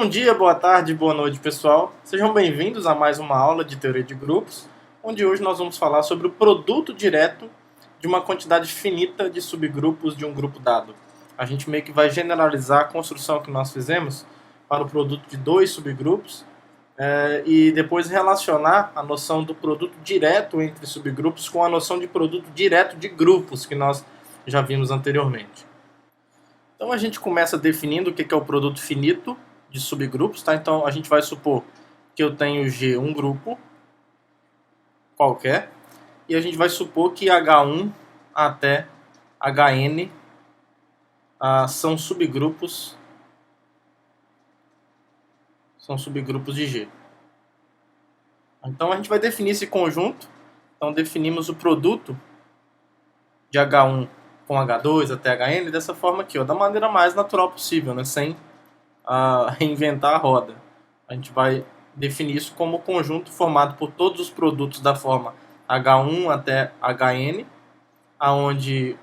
Bom dia, boa tarde, boa noite, pessoal. Sejam bem-vindos a mais uma aula de teoria de grupos, onde hoje nós vamos falar sobre o produto direto de uma quantidade finita de subgrupos de um grupo dado. A gente meio que vai generalizar a construção que nós fizemos para o produto de dois subgrupos e depois relacionar a noção do produto direto entre subgrupos com a noção de produto direto de grupos que nós já vimos anteriormente. Então a gente começa definindo o que é o produto finito de subgrupos, tá? Então a gente vai supor que eu tenho G um grupo qualquer e a gente vai supor que H1 até Hn são subgrupos de G. Então a gente vai definir esse conjunto. Então definimos o produto de H1 com H2 até Hn dessa forma aqui, ó, da maneira mais natural possível, né? Sem reinventar a roda. A gente vai definir isso como conjunto formado por todos os produtos da forma H1 até Hn, onde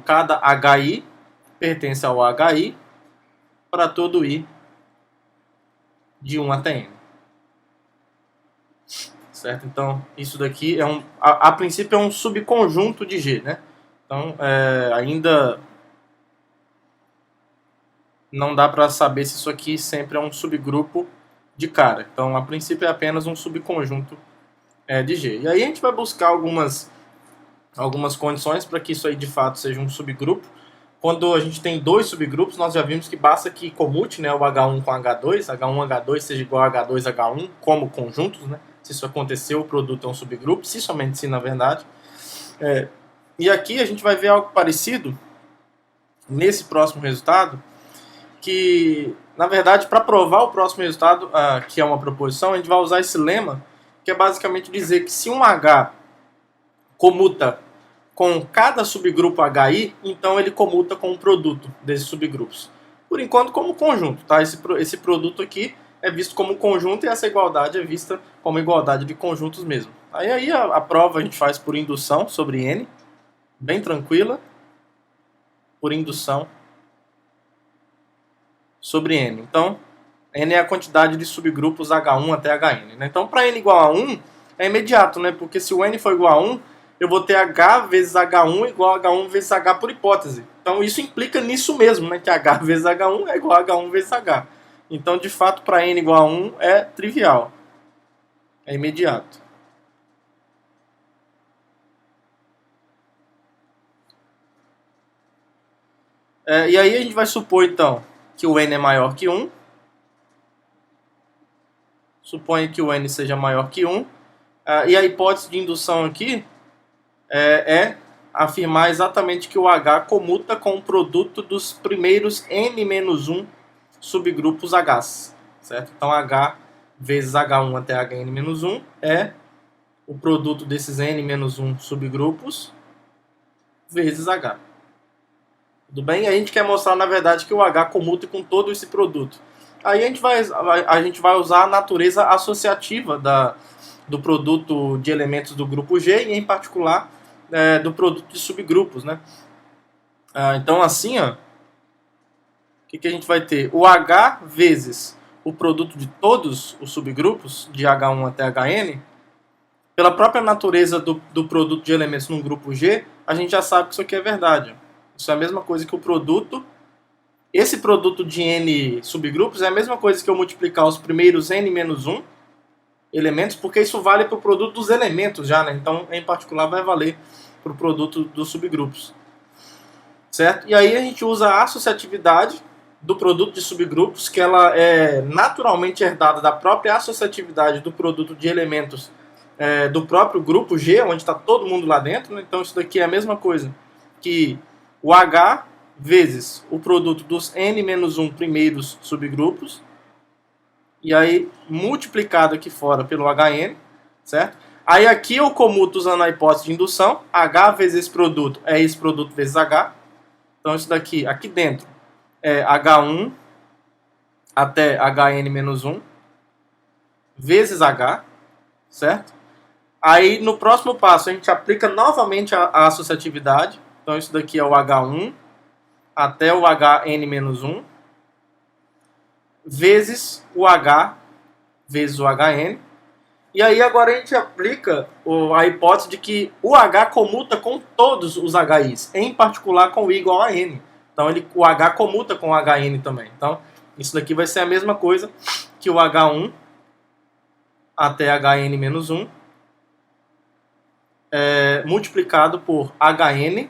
cada Hi pertence ao Hi para todo I de 1 até N. Certo? Então, isso daqui é a princípio é um subconjunto de G, né? Então, ainda não dá para saber se isso aqui sempre é um subgrupo de cara. Então, a princípio é apenas um subconjunto de G. E aí a gente vai buscar algumas condições para que isso aí de fato seja um subgrupo. Quando a gente tem dois subgrupos, nós já vimos que basta que comute, né, o H1 com H2, H1, H2 seja igual a H2, H1 como conjuntos, né? Se isso acontecer, o produto é um subgrupo, se somente se na verdade. E aqui a gente vai ver algo parecido nesse próximo resultado, que, na verdade, para provar o próximo resultado, que é uma proposição, a gente vai usar esse lema, que é basicamente dizer que se um H comuta com cada subgrupo HI, então ele comuta com o produto desses subgrupos. Por enquanto, como conjunto, tá? Esse produto aqui é visto como conjunto e essa igualdade é vista como igualdade de conjuntos mesmo. Aí a prova a gente faz por indução sobre N, bem tranquila, por indução sobre N. Então, N é a quantidade de subgrupos H1 até Hn. Né? Então, para N igual a 1, é imediato, né? Porque se o N for igual a 1, eu vou ter H vezes H1 igual a H1 vezes H por hipótese. Então, isso implica nisso mesmo, né? Que H vezes H1 é igual a H1 vezes H. Então, de fato, para N igual a 1 é trivial. É imediato. E aí a gente vai supor, então, que o N é maior que 1. Suponha que o N seja maior que 1. E a hipótese de indução aqui é afirmar exatamente que o H comuta com o produto dos primeiros N-1 subgrupos H. Certo? Então, H vezes H1 até Hn-1 é o produto desses N-1 subgrupos vezes H. Tudo bem? E a gente quer mostrar, na verdade, que o H comuta com todo esse produto. Aí a gente vai usar a natureza associativa do produto de elementos do grupo G e, em particular, do produto de subgrupos. Né? Então, assim, ó, o que a gente vai ter? O H vezes o produto de todos os subgrupos, de H1 até Hn, pela própria natureza do produto de elementos num grupo G, a gente já sabe que isso aqui é verdade. Isso é a mesma coisa que o produto. Esse produto de N subgrupos é a mesma coisa que eu multiplicar os primeiros N-1 elementos, porque isso vale para o produto dos elementos já, né? Então, em particular, vai valer para o produto dos subgrupos. Certo? E aí a gente usa a associatividade do produto de subgrupos, que ela é naturalmente herdada da própria associatividade do produto de elementos do próprio grupo G, onde está todo mundo lá dentro. Né? Então, isso daqui é a mesma coisa que o H vezes o produto dos N-1 primeiros subgrupos, e aí multiplicado aqui fora pelo Hn, certo? Aí aqui eu comuto usando a hipótese de indução, H vezes esse produto é esse produto vezes H. Então isso daqui, aqui dentro, é H1 até Hn-1 vezes H, certo? Aí no próximo passo a gente aplica novamente a associatividade. Então isso daqui é o H1 até o Hn-1 vezes o H vezes o HN. E aí agora a gente aplica a hipótese de que o H comuta com todos os HIs, em particular com o I igual a N. Então o H comuta com o HN também. Então isso daqui vai ser a mesma coisa que o H1 até HN menos 1 multiplicado por HN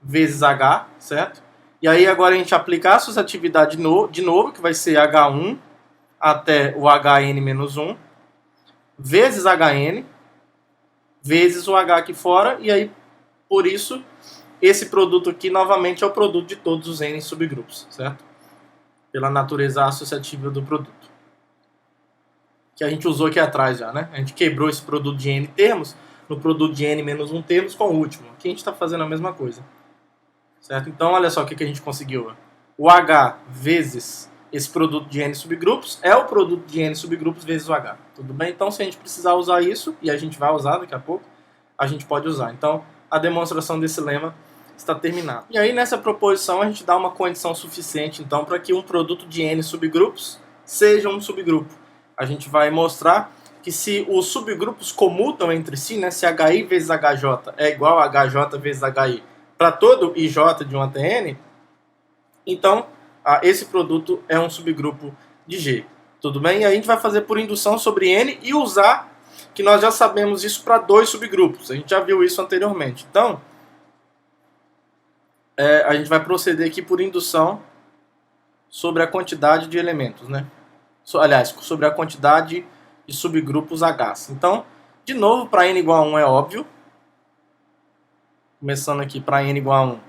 vezes H, certo? E aí agora a gente aplica a associatividade de novo, que vai ser H1 até o HN menos 1 vezes HN vezes o H aqui fora, e aí por isso esse produto aqui novamente é o produto de todos os N subgrupos, certo? Pela natureza associativa do produto. Que a gente usou aqui atrás já, né? A gente quebrou esse produto de N termos no produto de N menos 1 termos com o último. Aqui a gente está fazendo a mesma coisa. Certo? Então olha só o que a gente conseguiu. O H vezes esse produto de N subgrupos é o produto de N subgrupos vezes o H. Tudo bem? Então se a gente precisar usar isso, e a gente vai usar daqui a pouco, a gente pode usar. Então a demonstração desse lema está terminada. E aí nessa proposição a gente dá uma condição suficiente então para que um produto de N subgrupos seja um subgrupo. A gente vai mostrar que se os subgrupos comutam entre si, né, se HI vezes HJ é igual a HJ vezes HI para todo IJ de um até N, então esse produto é um subgrupo de G. Tudo bem? E a gente vai fazer por indução sobre N e usar que nós já sabemos isso para dois subgrupos. A gente já viu isso anteriormente. Então, a gente vai proceder aqui por indução sobre a quantidade de elementos, né? Aliás, sobre a quantidade de subgrupos H. Então, de novo, para N igual a 1 é óbvio. Começando aqui para N igual a 1.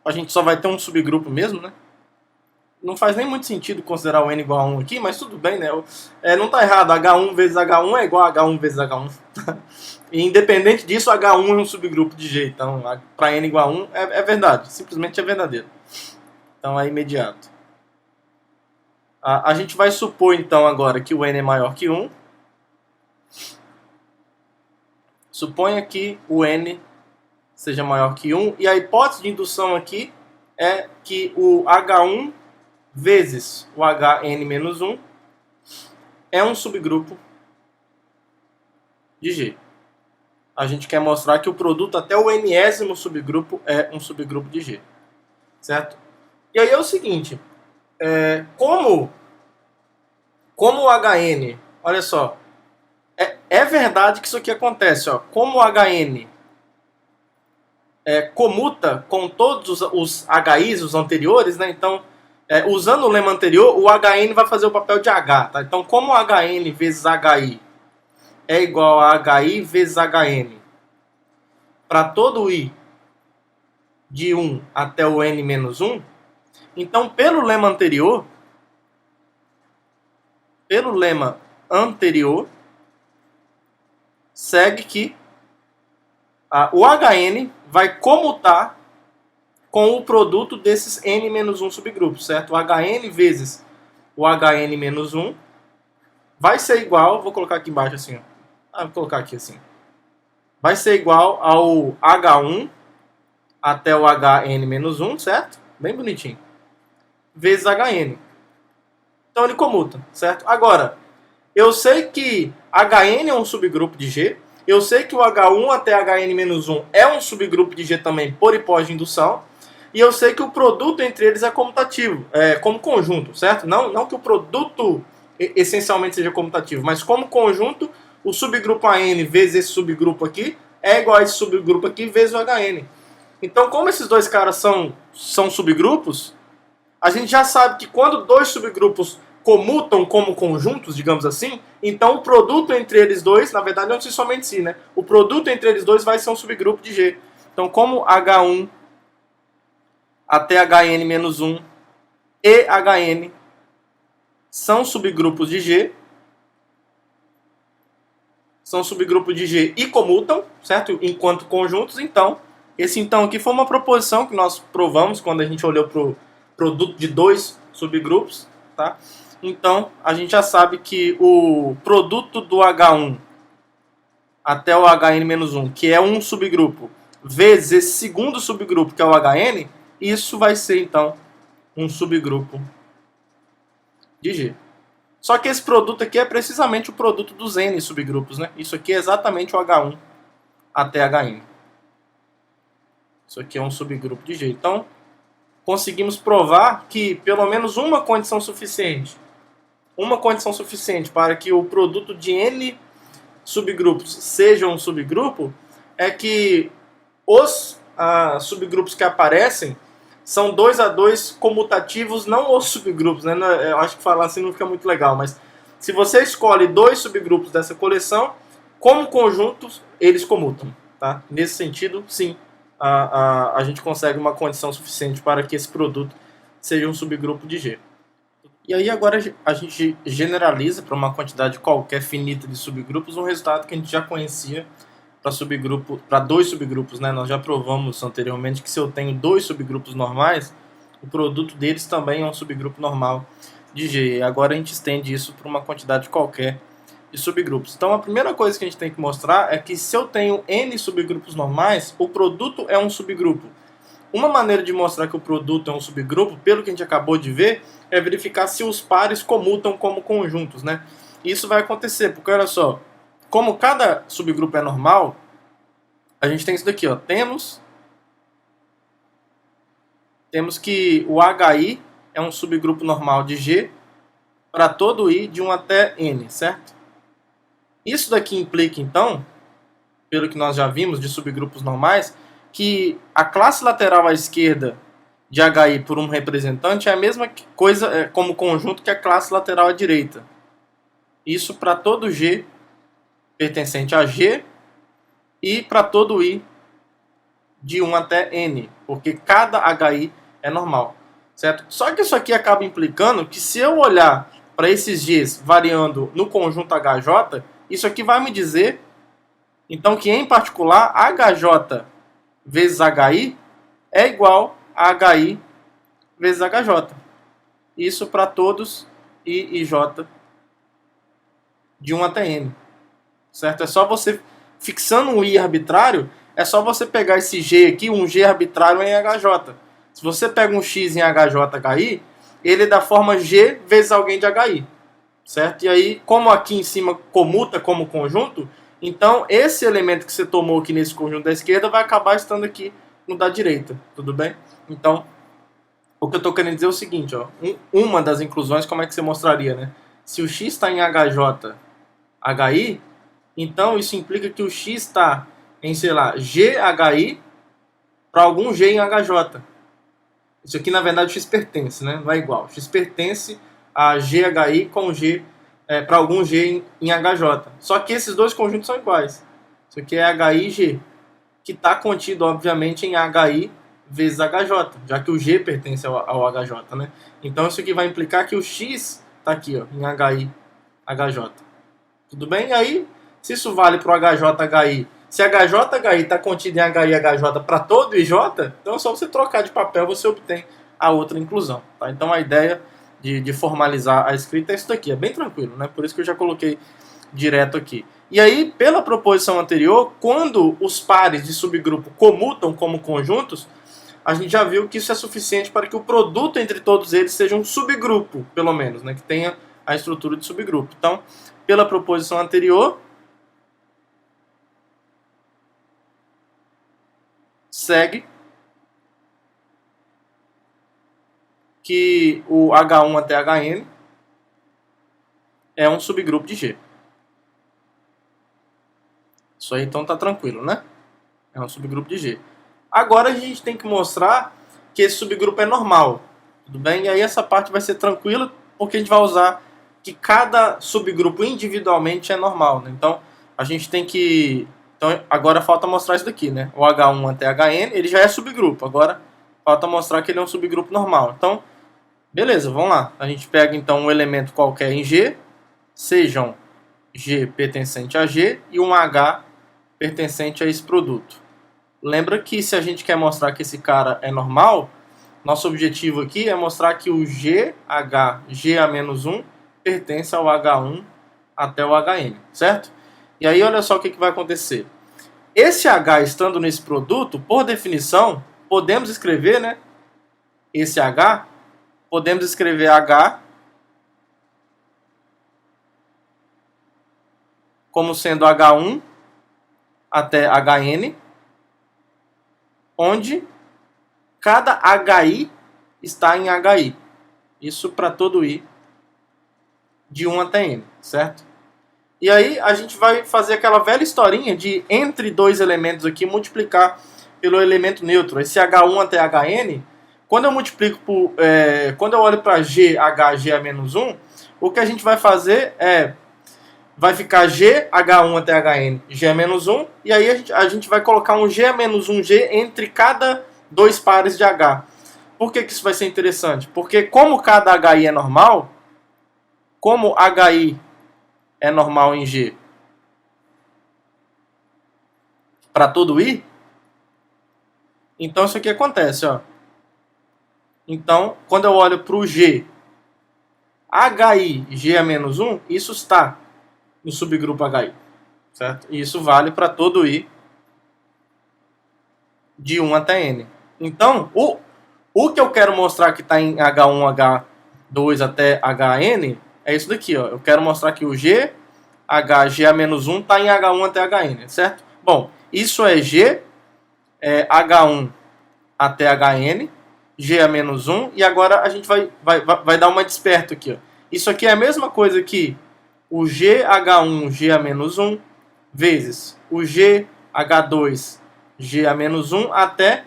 A gente só vai ter um subgrupo mesmo, né? Não faz nem muito sentido considerar o N igual a 1 aqui, mas tudo bem, né? Não está errado. H1 vezes H1 é igual a H1 vezes H1. E independente disso, H1 é um subgrupo de G. Então, para N igual a 1 é verdade. Simplesmente é verdadeiro. Então, é imediato. A gente vai supor, então, agora que o N é maior que 1. Suponha que o N seja maior que 1. E a hipótese de indução aqui é que o H1 vezes o HN menos 1 é um subgrupo de G. A gente quer mostrar que o produto até o nésimo subgrupo é um subgrupo de G. Certo? E aí é o seguinte, como o HN, olha só, é verdade que isso aqui acontece, ó, como o HN comuta com todos os HIs, os anteriores, né? Então, usando o lema anterior, o HN vai fazer o papel de H, tá? Então, como o HN vezes HI é igual a HI vezes HN para todo o I de 1 até o N menos 1, então, pelo lema anterior, segue que o HN vai comutar com o produto desses N-1 subgrupos, certo? O HN vezes o HN-1 vai ser igual, vou colocar aqui embaixo assim, ó. Vou colocar aqui assim. Vai ser igual ao H1 até o HN-1, certo? Bem bonitinho. Vezes HN. Então ele comuta, certo? Agora, eu sei que HN é um subgrupo de G, eu sei que o H1 até HN-1 é um subgrupo de G também por hipótese de indução, e eu sei que o produto entre eles é comutativo, como conjunto, certo? Não que o produto essencialmente seja comutativo, mas como conjunto, o subgrupo AN vezes esse subgrupo aqui é igual a esse subgrupo aqui vezes o HN. Então, como esses dois caras são subgrupos, a gente já sabe que quando dois subgrupos comutam como conjuntos, digamos assim, então o produto entre eles dois, na verdade não se somente si, né? O produto entre eles dois vai ser um subgrupo de G. Então, como H1 até HN-1 e HN são subgrupos de G, e comutam, certo? Enquanto conjuntos, então, esse então aqui foi uma proposição que nós provamos quando a gente olhou para o produto de dois subgrupos, tá? Então, a gente já sabe que o produto do H1 até o HN-1, que é um subgrupo, vezes esse segundo subgrupo, que é o HN, isso vai ser, então, um subgrupo de G. Só que esse produto aqui é precisamente o produto dos N subgrupos, né? Isso aqui é exatamente o H1 até HN. Isso aqui é um subgrupo de G. Então, conseguimos provar que pelo menos uma condição suficiente para que o produto de N subgrupos seja um subgrupo é que os subgrupos que aparecem são 2 a 2 comutativos, não os subgrupos, né? Eu acho que falar assim não fica muito legal, mas se você escolhe 2 subgrupos dessa coleção, como conjuntos, eles comutam. Tá? Nesse sentido, sim, a gente consegue uma condição suficiente para que esse produto seja um subgrupo de G. E aí agora a gente generaliza para uma quantidade qualquer finita de subgrupos um resultado que a gente já conhecia para dois subgrupos, né? Nós já provamos anteriormente que se eu tenho 2 subgrupos normais, o produto deles também é um subgrupo normal de G. E agora a gente estende isso para uma quantidade qualquer de subgrupos. Então a primeira coisa que a gente tem que mostrar é que se eu tenho N subgrupos normais, o produto é um subgrupo. Uma maneira de mostrar que o produto é um subgrupo, pelo que a gente acabou de ver, é verificar se os pares comutam como conjuntos, né? Isso vai acontecer, porque olha só, como cada subgrupo é normal, a gente tem isso daqui, ó. Temos que o HI é um subgrupo normal de G para todo I de 1 até N, certo? Isso daqui implica, então, pelo que nós já vimos de subgrupos normais, que a classe lateral à esquerda de HI por um representante é a mesma coisa como conjunto que a classe lateral à direita. Isso para todo G pertencente a G e para todo I de 1 até N, porque cada HI é normal, certo? Só que isso aqui acaba implicando que se eu olhar para esses Gs variando no conjunto HJ, isso aqui vai me dizer, então, que em particular HJ vezes HI é igual a HI vezes HJ. Isso para todos I e J de 1 até N. Certo? É só você, fixando um I arbitrário, é só você pegar esse G aqui, um G arbitrário em HJ. Se você pega um X em HJ, HI, ele é da forma G vezes alguém de HI. Certo? E aí, como aqui em cima comuta como conjunto, então esse elemento que você tomou aqui nesse conjunto da esquerda vai acabar estando aqui no da direita. Tudo bem? Então, o que eu estou querendo dizer é o seguinte, ó, uma das inclusões, como é que você mostraria, né? Se o X está em HJ, HI, então isso implica que o X está em, sei lá, GHI para algum G em HJ. Isso aqui, na verdade, o X pertence, né? Não é igual. O X pertence a GHI com G para algum G em HJ. Só que esses dois conjuntos são iguais. Isso aqui é HI e G, que está contido, obviamente, em HI vezes HJ, já que o G pertence ao HJ, né? Então isso aqui vai implicar que o X está aqui, ó, em HI, HJ. Tudo bem? E aí, se isso vale para o HJ, HI, se HJ, HI está contido em HI, HJ para todo IJ, então é só você trocar de papel, você obtém a outra inclusão. Tá? Então a ideia de formalizar a escrita é isso daqui, é bem tranquilo, né? Por isso que eu já coloquei direto aqui. E aí, pela proposição anterior, quando os pares de subgrupo comutam como conjuntos, a gente já viu que isso é suficiente para que o produto entre todos eles seja um subgrupo, pelo menos, né? Que tenha a estrutura de subgrupo. Então, pela proposição anterior, segue que o H1 até Hn é um subgrupo de G. Isso aí então tá tranquilo, né? É um subgrupo de G. Agora a gente tem que mostrar que esse subgrupo é normal. Tudo bem? E aí essa parte vai ser tranquila, porque a gente vai usar que cada subgrupo individualmente é normal, né? Então a gente tem que... Então agora falta mostrar isso daqui, né? O H1 até Hn, ele já é subgrupo. Agora falta mostrar que ele é um subgrupo normal. Então, beleza, vamos lá. A gente pega então um elemento qualquer em G, sejam G pertencente a G e um H pertencente a esse produto. Lembra que se a gente quer mostrar que esse cara é normal, nosso objetivo aqui é mostrar que o GH, GA-1, pertence ao H1 até o HN, certo? E aí olha só o que vai acontecer. Esse H estando nesse produto, por definição, podemos escrever, né? Esse H, podemos escrever H como sendo H1 até HN, onde cada HI está em HI. Isso para todo I de 1 até N, certo? E aí a gente vai fazer aquela velha historinha de entre dois elementos aqui multiplicar pelo elemento neutro. Esse H1 até HN, quando eu multiplico por, quando eu olho para GH, G a menos 1, o que a gente vai fazer vai ficar G, H1 até HN, G a menos 1, e aí a gente vai colocar um G a menos 1G entre cada dois pares de H. Por que isso vai ser interessante? Porque como cada HI é normal, como HI é normal em G para todo I, então isso aqui acontece, ó. Então, quando eu olho para o G, HI, G a menos 1, isso está no subgrupo HI, certo? E isso vale para todo I de 1 até N. Então, o que eu quero mostrar que está em H1, H2 até HN é isso daqui, ó. Eu quero mostrar que o G, H, G a menos 1 está em H1 até HN, certo? Bom, isso é G, H1 até HN, G a menos 1, e agora a gente vai dar uma desperto aqui, ó. Isso aqui é a mesma coisa que o GH1, G a menos 1, vezes o GH2, G a menos 1, até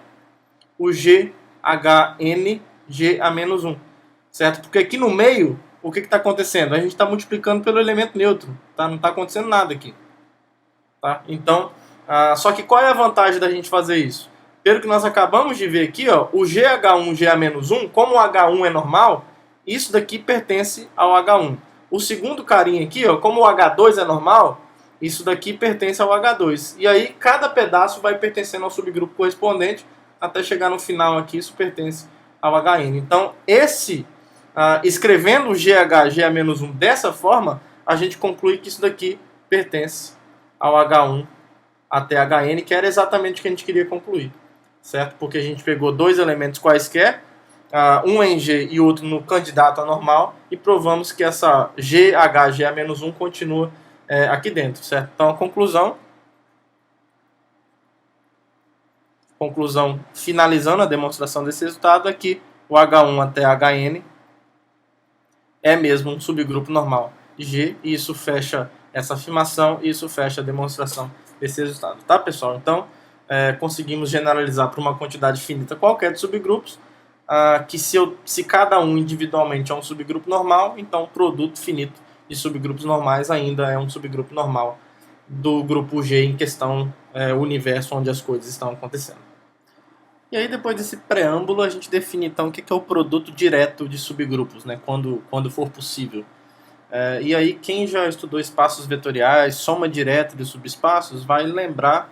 o GHN, G a menos 1, certo? Porque aqui no meio, o que está acontecendo? A gente está multiplicando pelo elemento neutro, tá? Não está acontecendo nada aqui. Tá? Então, só que qual é a vantagem da gente fazer isso? Pelo que nós acabamos de ver aqui, ó, o GH1, G a menos 1, como o H1 é normal, isso daqui pertence ao H1. O segundo carinha aqui, ó, como o H2 é normal, isso daqui pertence ao H2. E aí, cada pedaço vai pertencendo ao subgrupo correspondente, até chegar no final aqui, isso pertence ao HN. Então, escrevendo o GH, G a menos 1 dessa forma, a gente conclui que isso daqui pertence ao H1 até HN, que era exatamente o que a gente queria concluir, certo? Porque a gente pegou dois elementos quaisquer, um em G e outro no candidato anormal, e provamos que essa GH, G a menos 1 continua aqui dentro, certo? Então, a conclusão, finalizando a demonstração desse resultado, é que o H1 até HN é mesmo um subgrupo normal de G, e isso fecha essa afirmação, e isso fecha a demonstração desse resultado, tá, pessoal? Então, conseguimos generalizar para uma quantidade finita qualquer de subgrupos, que se cada um individualmente é um subgrupo normal, então o produto finito de subgrupos normais ainda é um subgrupo normal do grupo G em questão, o universo onde as coisas estão acontecendo. E aí, depois desse preâmbulo, a gente define então o que é o produto direto de subgrupos, né, quando for possível. E aí, quem já estudou espaços vetoriais, soma direta de subespaços, vai lembrar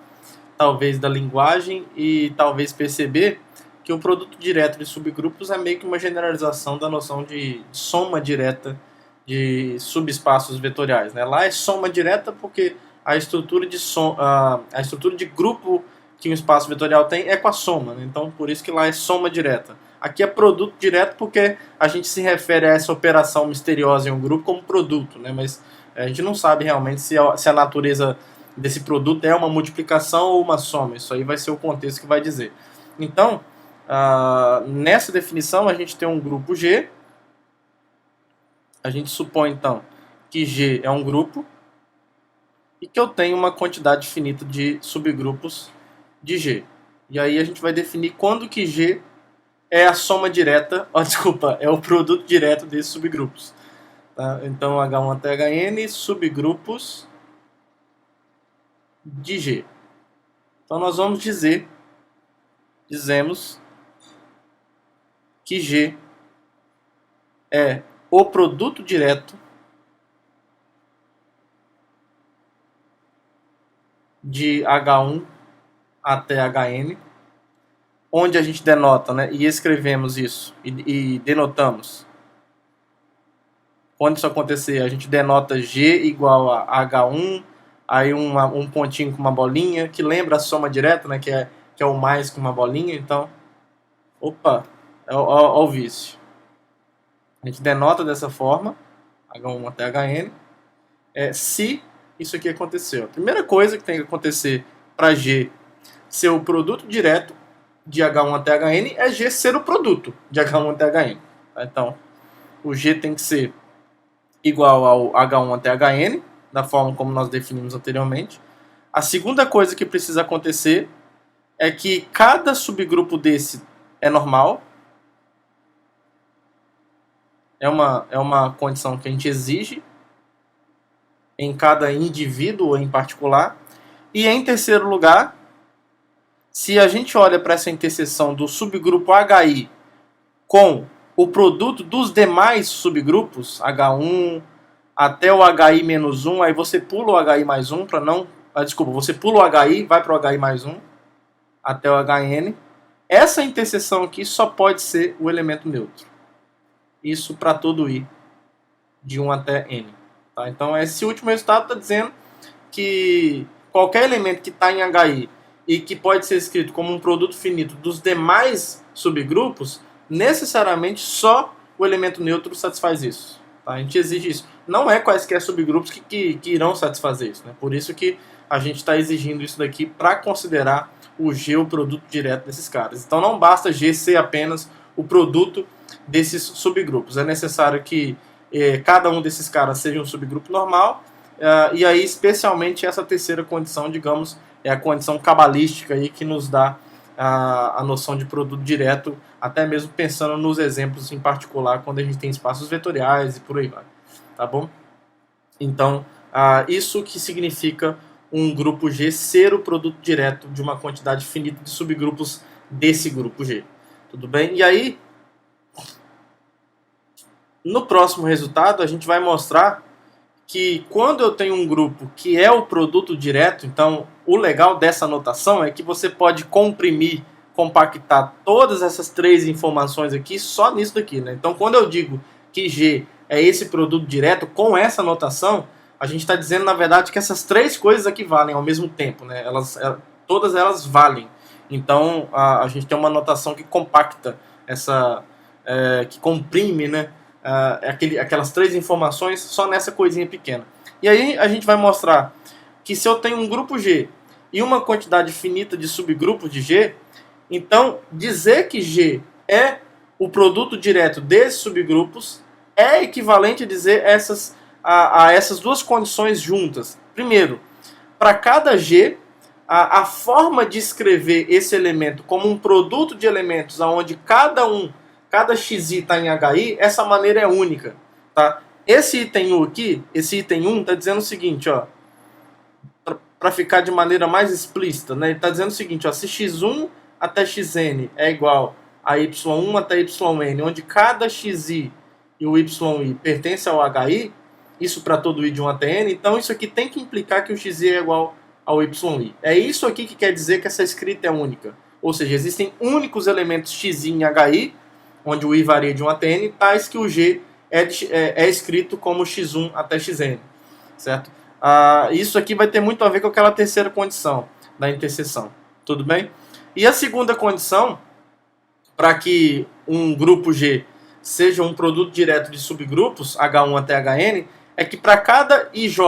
talvez da linguagem e talvez perceber que o produto direto de subgrupos é meio que uma generalização da noção de soma direta de subespaços vetoriais, né? Lá é soma direta porque a estrutura de grupo que um espaço vetorial tem é com a soma, né? Então por isso que lá é soma direta. Aqui é produto direto porque a gente se refere a essa operação misteriosa em um grupo como produto, né? Mas a gente não sabe realmente se a natureza desse produto é uma multiplicação ou uma soma. Isso aí vai ser o contexto que vai dizer. Então, nessa definição, a gente tem um grupo G. A gente supõe, então, que G é um grupo e que eu tenho uma quantidade finita de subgrupos de G. E aí a gente vai definir quando que G é a soma direta, é o produto direto desses subgrupos. Tá? Então, H1 até HN, subgrupos de G. Então, nós vamos dizemos que G é o produto direto de H1 até HN, onde a gente denota, né, e escrevemos isso, e denotamos. Quando isso acontecer, a gente denota G igual a H1, aí um pontinho com uma bolinha, que lembra a soma direta, né, que é o mais com uma bolinha. Então, opa, é o vício. A gente denota dessa forma, H1 até HN, se isso aqui aconteceu. A primeira coisa que tem que acontecer para G ser o produto direto de H1 até Hn é G ser o produto de H1 até Hn. Então, o G tem que ser igual ao H1 até Hn, da forma como nós definimos anteriormente. A segunda coisa que precisa acontecer é que cada subgrupo desse é normal. É uma condição que a gente exige em cada indivíduo em particular. E em terceiro lugar, se a gente olha para essa interseção do subgrupo HI com o produto dos demais subgrupos, H1 até o HI-1, aí você pula o HI mais 1 para não... desculpa, você pula o HI, vai para o HI mais 1 até o HN. Essa interseção aqui só pode ser o elemento neutro. Isso para todo I, de 1 até N. Tá? Então esse último resultado está dizendo que qualquer elemento que está em HI e que pode ser escrito como um produto finito dos demais subgrupos, necessariamente só o elemento neutro satisfaz isso. Tá? A gente exige isso. Não é quaisquer subgrupos que irão satisfazer isso. Né? Por isso que a gente está exigindo isso daqui para considerar o G o produto direto desses caras. Então não basta G ser apenas o produto desses subgrupos. É necessário que cada um desses caras seja um subgrupo normal, e aí especialmente essa terceira condição, digamos, é a condição cabalística aí que nos dá a noção de produto direto, até mesmo pensando nos exemplos em particular, quando a gente tem espaços vetoriais e por aí vai. Tá bom? Então, isso que significa um grupo G ser o produto direto de uma quantidade finita de subgrupos desse grupo G. Tudo bem? E aí, no próximo resultado, a gente vai mostrar que quando eu tenho um grupo que é o produto direto, então o legal dessa notação é que você pode comprimir, compactar todas essas três informações aqui só nisso daqui, né? Então quando eu digo que G é esse produto direto com essa notação, a gente está dizendo na verdade que essas três coisas aqui valem ao mesmo tempo, né? Todas elas valem. Então a gente tem uma notação que compacta, que comprime, né? Aquelas três informações só nessa coisinha pequena. E aí a gente vai mostrar que se eu tenho um grupo G e uma quantidade finita de subgrupos de G, então dizer que G é o produto direto desses subgrupos é equivalente a dizer a essas duas condições juntas. Primeiro, para cada G, a forma de escrever esse elemento como um produto de elementos onde cada xi está em HI, essa maneira é única. Tá? Esse item 1 aqui, esse item 1 está dizendo o seguinte, para ficar de maneira mais explícita, né? Ele está dizendo o seguinte, se x1 até xn é igual a y1 até yn, onde cada xi e o yi pertence ao HI, isso para todo i de 1 até n, então isso aqui tem que implicar que o xi é igual ao yi. É isso aqui que quer dizer que essa escrita é única. Ou seja, existem únicos elementos xi em HI, onde o i varia de 1 até n, tais que o g é escrito como x1 até xn. Certo? Isso aqui vai ter muito a ver com aquela terceira condição da interseção. Tudo bem? E a segunda condição, para que um grupo G seja um produto direto de subgrupos, H1 até Hn, é que para cada IJ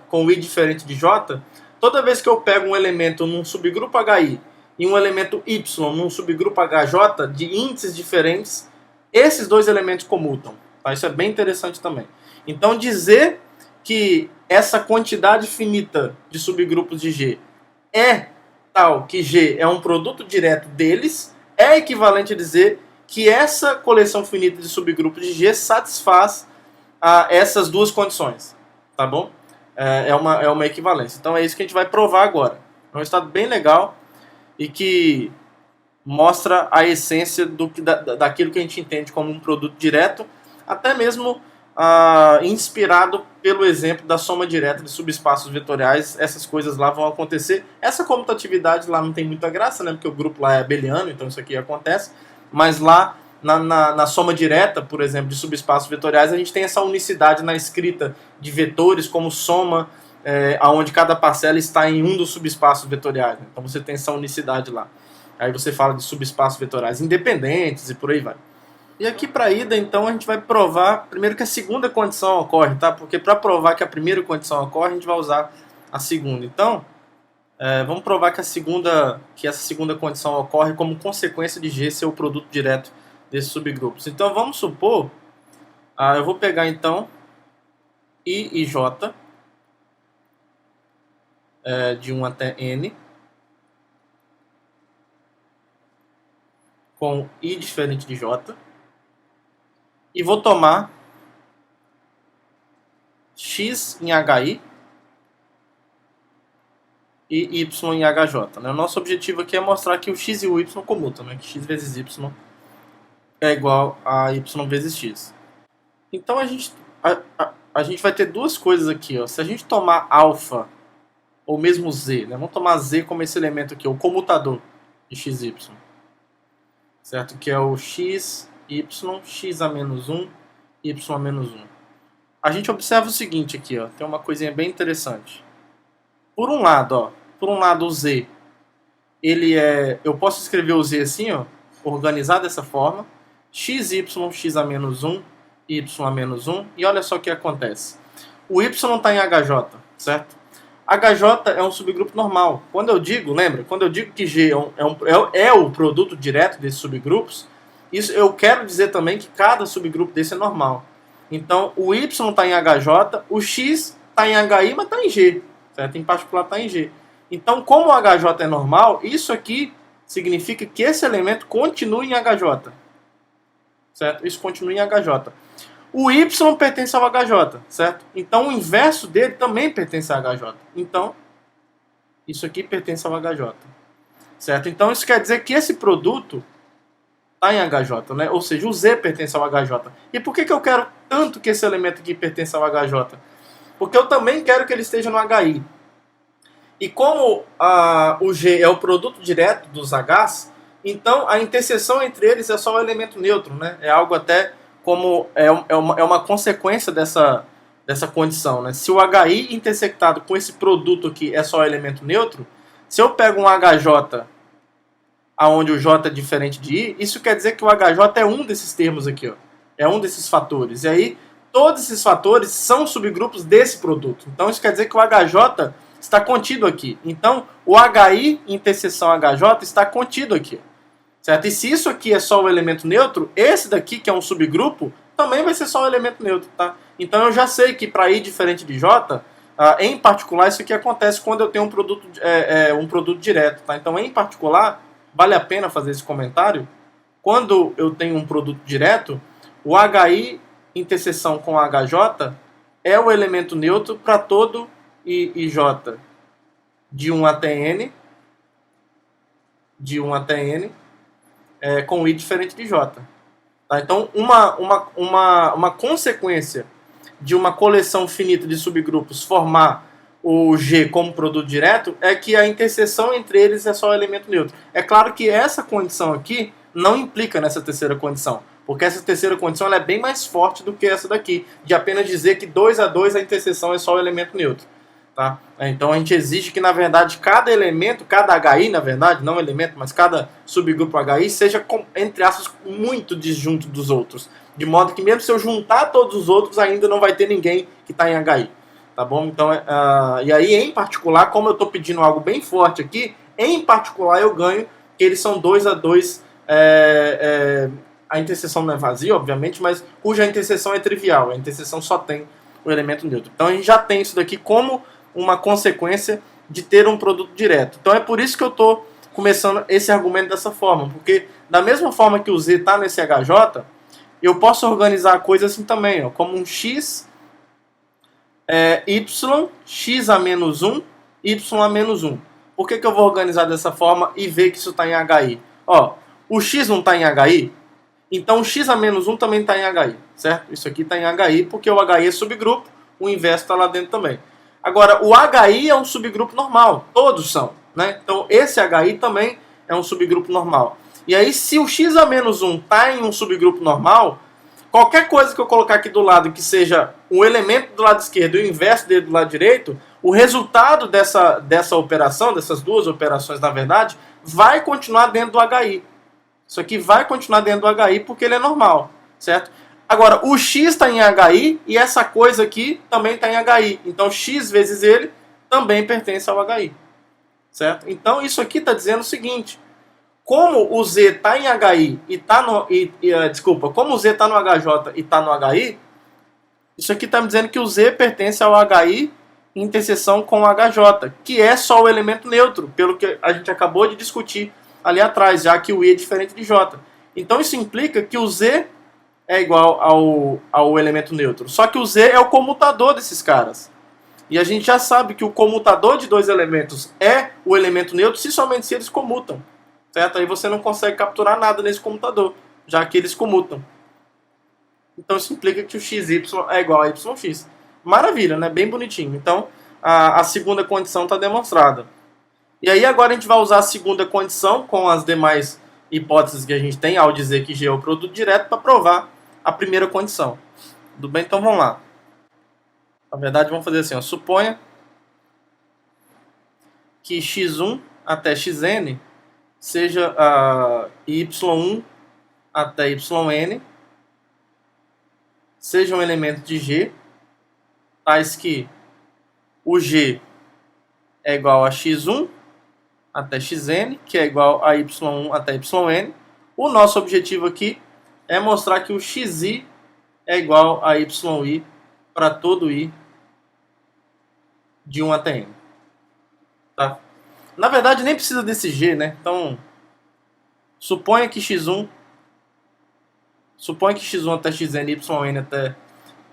com i diferente de J, toda vez que eu pego um elemento num subgrupo HI e um elemento Y num subgrupo HJ de índices diferentes, esses dois elementos comutam. Tá? Isso é bem interessante também. Então dizer que essa quantidade finita de subgrupos de G é tal que G é um produto direto deles, é equivalente a dizer que essa coleção finita de subgrupos de G satisfaz essas duas condições. Tá bom? É uma equivalência. Então é isso que a gente vai provar agora. É um resultado bem legal e que mostra a essência daquilo que a gente entende como um produto direto, até mesmo inspirado pelo exemplo da soma direta de subespaços vetoriais. Essas coisas lá vão acontecer. Essa comutatividade lá não tem muita graça, né, porque o grupo lá é abeliano, então isso aqui acontece. Mas lá na soma direta, por exemplo, de subespaços vetoriais, a gente tem essa unicidade na escrita de vetores como soma, onde cada parcela está em um dos subespaços vetoriais. Né? Então você tem essa unicidade lá. Aí você fala de subespaços vetoriais independentes e por aí vai. E aqui para a ida, então, a gente vai provar primeiro que a segunda condição ocorre, tá? Porque para provar que a primeira condição ocorre, a gente vai usar a segunda. Então, vamos provar que essa segunda condição ocorre como consequência de G ser o produto direto desses subgrupos. Então, vamos supor, eu vou pegar então I e J de 1 até N com I diferente de J e vou tomar X em HI e Y em HJ. Né? O nosso objetivo aqui é mostrar que o X e o Y comutam, né? Que X vezes Y é igual a Y vezes X. Então a gente vai ter duas coisas aqui. Ó. Se a gente tomar alfa ou mesmo Z, né? Vamos tomar Z como esse elemento aqui, o comutador de XY. Certo? Que é o X, Y, X a menos 1, Y a menos 1. A gente observa o seguinte aqui, ó, tem uma coisinha bem interessante. Por um lado, o Z, eu posso escrever o Z assim, ó, organizar dessa forma, x, y, x a menos 1, y a menos 1, e olha só o que acontece. O y está em HJ, certo? HJ é um subgrupo normal. Quando eu digo que G é o produto direto desses subgrupos, isso eu quero dizer também que cada subgrupo desse é normal. Então, o Y está em HJ, o X está em HI, mas está em G. Certo? Em particular está em G. Então, como o HJ é normal, isso aqui significa que esse elemento continua em HJ. Certo? Isso continua em HJ. O Y pertence ao HJ, certo? Então, o inverso dele também pertence ao HJ. Então, isso aqui pertence ao HJ. Certo? Então, isso quer dizer que esse produto está em HJ, né? Ou seja, o Z pertence ao HJ. E por que eu quero tanto que esse elemento aqui pertence ao HJ? Porque eu também quero que ele esteja no HI. E como o G é o produto direto dos Hs, então a interseção entre eles é só o elemento neutro, né? É algo até como é uma consequência dessa condição, né? Se o HI intersectado com esse produto aqui é só o elemento neutro, se eu pego um HJ onde o J é diferente de I, isso quer dizer que o HJ é um desses termos aqui, ó. É um desses fatores. E aí, todos esses fatores são subgrupos desse produto. Então, isso quer dizer que o HJ está contido aqui. Então, o HI interseção HJ está contido aqui. Certo? E se isso aqui é só o elemento neutro, esse daqui, que é um subgrupo, também vai ser só o elemento neutro. Tá? Então, eu já sei que para I diferente de J, em particular, isso aqui acontece quando eu tenho um produto direto. Tá? Então, em particular, vale a pena fazer esse comentário. Quando eu tenho um produto direto, o HI interseção com HJ é o elemento neutro para todo I e J de 1 até N, com I diferente de J. Tá? Então, uma consequência de uma coleção finita de subgrupos formar o G como produto direto é que a interseção entre eles é só o elemento neutro. É claro que essa condição aqui não implica nessa terceira condição, porque essa terceira condição ela é bem mais forte do que essa daqui, de apenas dizer que 2 a 2 a interseção é só o elemento neutro. Tá? Então a gente exige que, na verdade, cada elemento, cada HI, na verdade, não elemento, mas cada subgrupo HI seja, entre aspas, muito disjunto dos outros. De modo que mesmo se eu juntar todos os outros, ainda não vai ter ninguém que está em HI. Tá bom? Então, e aí, em particular, como eu estou pedindo algo bem forte aqui, em particular eu ganho que eles são 2 a 2, a interseção não é vazia, obviamente, mas cuja interseção é trivial, a interseção só tem o elemento neutro. Então a gente já tem isso daqui como uma consequência de ter um produto direto. Então é por isso que eu estou começando esse argumento dessa forma, porque da mesma forma que o Z está nesse HJ, eu posso organizar a coisa assim também, ó, como um X, Y, X a menos 1, Y a menos 1. Por que eu vou organizar dessa forma e ver que isso está em HI? Ó, o X não está em HI, então o X a menos 1 também está em HI, certo? Isso aqui está em HI porque o HI é subgrupo, o inverso está lá dentro também. Agora, o HI é um subgrupo normal, todos são, né? Então, esse HI também é um subgrupo normal. E aí, se o X a menos 1 está em um subgrupo normal, qualquer coisa que eu colocar aqui do lado que seja um elemento do lado esquerdo e o inverso dele do lado direito, o resultado dessa operação, dessas duas operações, na verdade, vai continuar dentro do HI. Isso aqui vai continuar dentro do HI porque ele é normal, certo? Agora, o X está em HI e essa coisa aqui também está em HI. Então, X vezes ele também pertence ao HI. Certo? Então isso aqui está dizendo o seguinte: como o Z está em HI e está no. Desculpa, como o Z está no HJ e está no HI, isso aqui está me dizendo que o Z pertence ao HI em interseção com o HJ, que é só o elemento neutro, pelo que a gente acabou de discutir ali atrás, já que o I é diferente de J. Então isso implica que o Z é igual ao elemento neutro. Só que o Z é o comutador desses caras. E a gente já sabe que o comutador de dois elementos é o elemento neutro, se somente se eles comutam. Certo? Aí você não consegue capturar nada nesse comutador, já que eles comutam. Então isso implica que o xy é igual a yx. Maravilha, né? Bem bonitinho. Então a segunda condição está demonstrada. E aí agora a gente vai usar a segunda condição com as demais hipóteses que a gente tem ao dizer que G é o produto direto para provar a primeira condição. Tudo bem? Então vamos lá. Na verdade vamos fazer assim, ó. Suponha que x1 até xn seja y1 até yn seja um elemento de G, tais que o G é igual a x1 até xn, que é igual a y1 até yn. O nosso objetivo aqui é mostrar que o xi é igual a yi para todo i de 1 até n. Tá? Na verdade, nem precisa desse g, né? Então, suponha que x1 até xn, yn até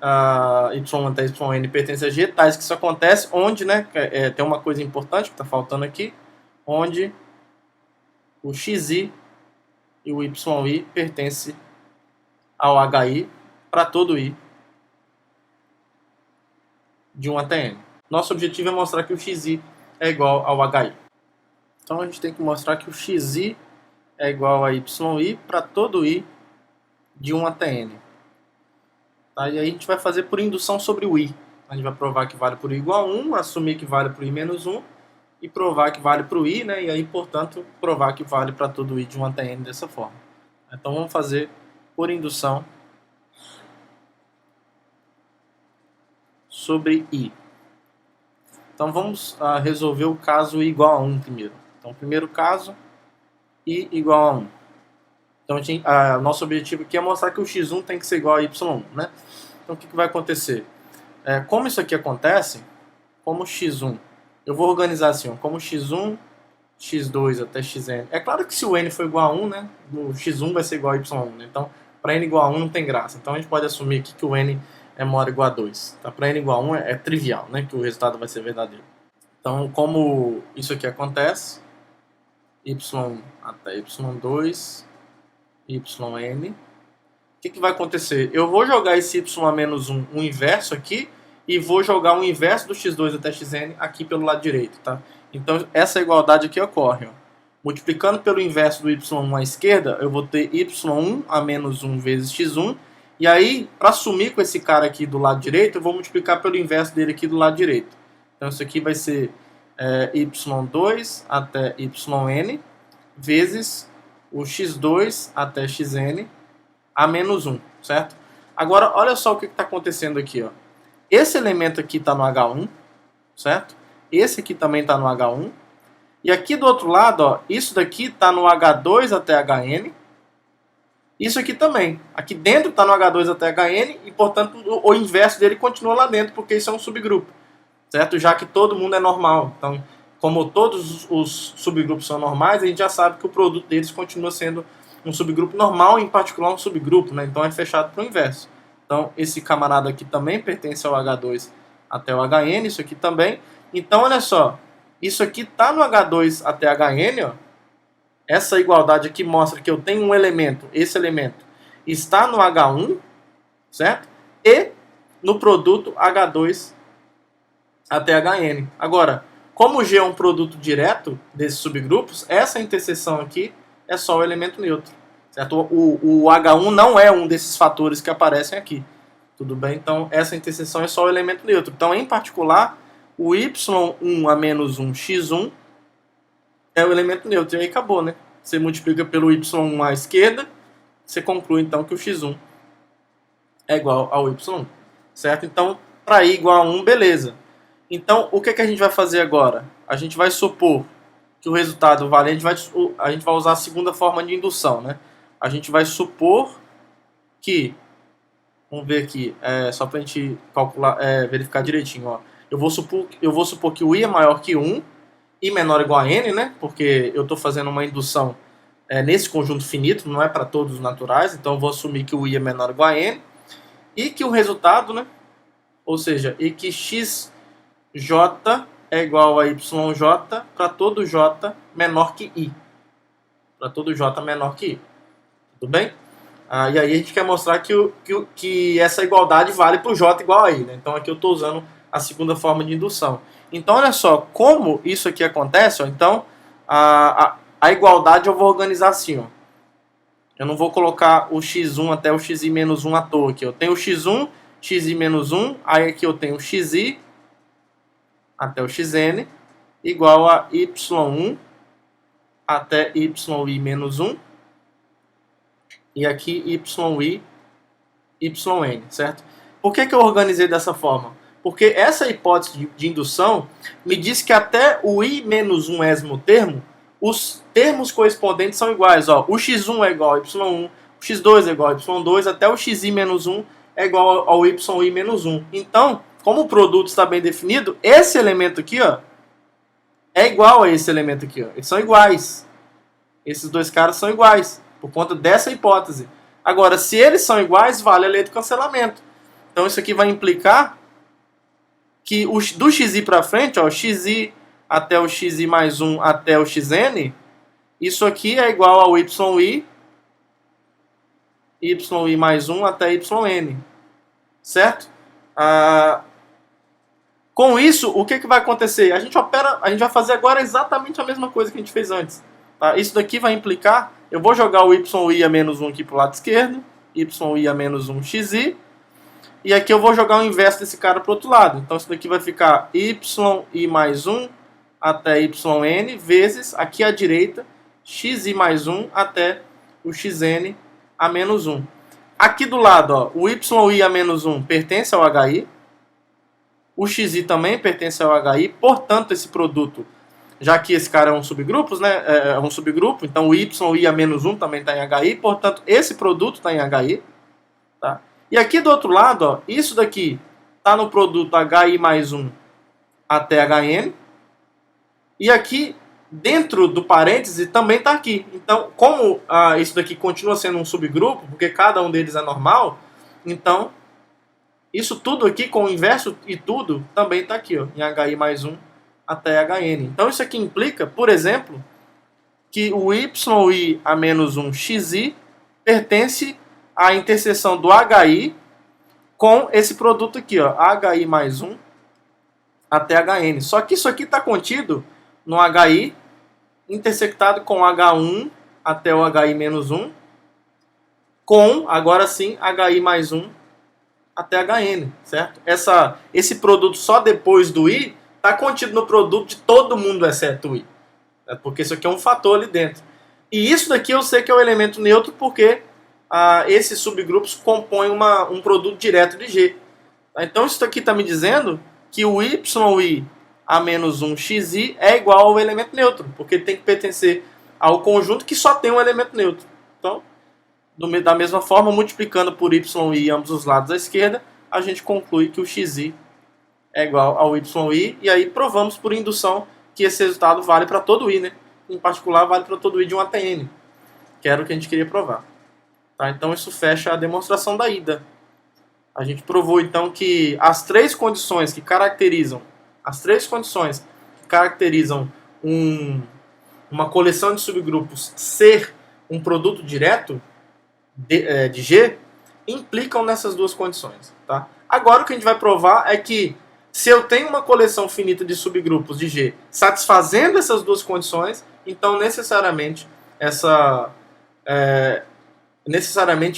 y1 até yn pertence a g, tais que isso acontece onde, né? Tem uma coisa importante que está faltando aqui, onde o xi e o yi pertence ao hi para todo i de 1 até n. Nosso objetivo é mostrar que o xi é igual ao hi. Então a gente tem que mostrar que o xi é igual a yi para todo i de 1 até n. Tá? E aí a gente vai fazer por indução sobre o i. A gente vai provar que vale por i igual a 1, assumir que vale por i menos 1 e provar que vale para o i, né? E aí, portanto, provar que vale para todo i de 1 até n dessa forma. Então vamos fazer por indução sobre i. Então vamos resolver o caso i igual a 1 primeiro. Então, primeiro caso, i igual a 1. Então, nosso objetivo aqui é mostrar que o x1 tem que ser igual a y1, né? Então, o que vai acontecer? Como isso aqui acontece, como x1, eu vou organizar assim, ó, como x1, x2 até xn. É claro que se o n for igual a 1, né, o x1 vai ser igual a y1. Né? Então, para n igual a 1 não tem graça. Então, a gente pode assumir aqui que o n é maior ou igual a 2. Tá? Para n igual a 1 é trivial, né, que o resultado vai ser verdadeiro. Então, como isso aqui acontece, y até y2, yn, o que vai acontecer? Eu vou jogar esse y a menos 1, o inverso aqui, e vou jogar o inverso do x2 até xn aqui pelo lado direito. Tá? Então, essa igualdade aqui ocorre. Ó. Multiplicando pelo inverso do y1 à esquerda, eu vou ter y1 a menos 1 vezes x1. E aí, para sumir com esse cara aqui do lado direito, eu vou multiplicar pelo inverso dele aqui do lado direito. Então, isso aqui vai ser y2 até yn vezes o x2 até xn a menos 1, certo? Agora, olha só o que está acontecendo aqui. Ó. Esse elemento aqui está no H1, certo? Esse aqui também está no H1. E aqui do outro lado, ó, isso daqui está no H2 até Hn. Isso aqui também. Aqui dentro está no H2 até Hn e, portanto, o inverso dele continua lá dentro, porque isso é um subgrupo, certo? Já que todo mundo é normal. Então, como todos os subgrupos são normais, a gente já sabe que o produto deles continua sendo um subgrupo normal, em particular um subgrupo, né? Então é fechado para o inverso. Então esse camarada aqui também pertence ao H2 até o Hn, isso aqui também. Então olha só, isso aqui está no H2 até Hn, ó. Essa igualdade aqui mostra que eu tenho um elemento, esse elemento está no H1, certo? E no produto H2 até Hn. Agora, como G é um produto direto desses subgrupos, essa interseção aqui é só o elemento neutro. Certo? O H1 não é um desses fatores que aparecem aqui. Tudo bem? Então, essa interseção é só o elemento neutro. Então, em particular, o y1 a menos 1 x1 é o elemento neutro. E aí acabou, né? Você multiplica pelo y1 à esquerda, você conclui, então, que o x1 é igual ao y1. Certo? Então, para i igual a 1, beleza. Então, o que a gente vai fazer agora? A gente vai supor que o resultado vale, a gente vai usar a segunda forma de indução, né? A gente vai supor que, vamos ver aqui, só para a gente calcular, verificar direitinho, ó. Eu vou supor que o i é maior que 1, i menor ou igual a n, né? Porque eu estou fazendo uma indução nesse conjunto finito, não é para todos os naturais, então eu vou assumir que o i é menor ou igual a n, e que o resultado, né? Ou seja, e que xj é igual a yj para todo j menor que i. Para todo j menor que i. Tudo bem? E aí a gente quer mostrar que essa igualdade vale para o j igual a i. Né? Então aqui eu estou usando a segunda forma de indução. Então olha só, como isso aqui acontece, ó, então a igualdade eu vou organizar assim. Ó. Eu não vou colocar o x1 até o xi menos 1 à toa aqui. Eu tenho o x1, xi menos 1, aí aqui eu tenho o xi até o xn, igual a y1 até yi menos 1, e aqui yi, yn, certo? Por que eu organizei dessa forma? Porque essa hipótese de indução me diz que até o i menos 1 ésimo termo, os termos correspondentes são iguais. Ó. O x1 é igual ao y1, o x2 é igual ao y2, até o xi menos 1 é igual ao yi menos 1. Então, como o produto está bem definido, esse elemento aqui ó, é igual a esse elemento aqui. Ó. Eles são iguais. Esses dois caras são iguais, por conta dessa hipótese. Agora, se eles são iguais, vale a lei do cancelamento. Então, isso aqui vai implicar que do xi para frente, ó, xi até o xi mais 1 até o xn, isso aqui é igual ao yi mais 1 até yn. Certo? Com isso, o que vai acontecer? A gente vai fazer agora exatamente a mesma coisa que a gente fez antes. Tá? Isso daqui vai implicar, eu vou jogar o yi a menos 1 aqui para o lado esquerdo, yi a menos 1 xi, e aqui eu vou jogar o inverso desse cara para o outro lado. Então isso daqui vai ficar yi mais 1 até yn, vezes, aqui à direita, xi mais 1 até o xn a menos 1. Aqui do lado, ó, o yi a menos 1 pertence ao hi, o xi também pertence ao hi, portanto esse produto, já que esse cara é um subgrupo, né, é um subgrupo, então o yi a menos 1 também está em hi, portanto esse produto está em hi. Tá? E aqui do outro lado, ó, isso daqui está no produto hi mais 1 até hn, e aqui dentro do parêntese também está aqui. Então, como isso daqui continua sendo um subgrupo, porque cada um deles é normal, então isso tudo aqui com o inverso e tudo também está aqui, ó, em hi mais 1 até hn. Então isso aqui implica, por exemplo, que o yi a menos 1 xi pertence à interseção do hi com esse produto aqui, ó, hi mais 1 até hn. Só que isso aqui está contido no hi intersectado com h1 até o hi menos 1, com, agora sim, hi mais 1 até hn, certo? Esse produto só depois do i está contido no produto de todo mundo exceto o i, né? Porque isso aqui é um fator ali dentro. E isso daqui eu sei que é o elemento neutro porque esses subgrupos compõem um produto direto de G. Tá? Então isso aqui está me dizendo que o yi a menos 1 xi é igual ao elemento neutro, porque ele tem que pertencer ao conjunto que só tem um elemento neutro. Então, da mesma forma, multiplicando por yi ambos os lados à esquerda, a gente conclui que o xi é igual ao yi, e aí provamos por indução que esse resultado vale para todo i, né? Em particular, vale para todo i de 1 até n, que era o que a gente queria provar. Tá? Então isso fecha a demonstração da ida. A gente provou então que as três condições que caracterizam uma coleção de subgrupos ser um produto direto de G implicam nessas duas condições. Tá? Agora o que a gente vai provar é que se eu tenho uma coleção finita de subgrupos de G satisfazendo essas duas condições, então necessariamente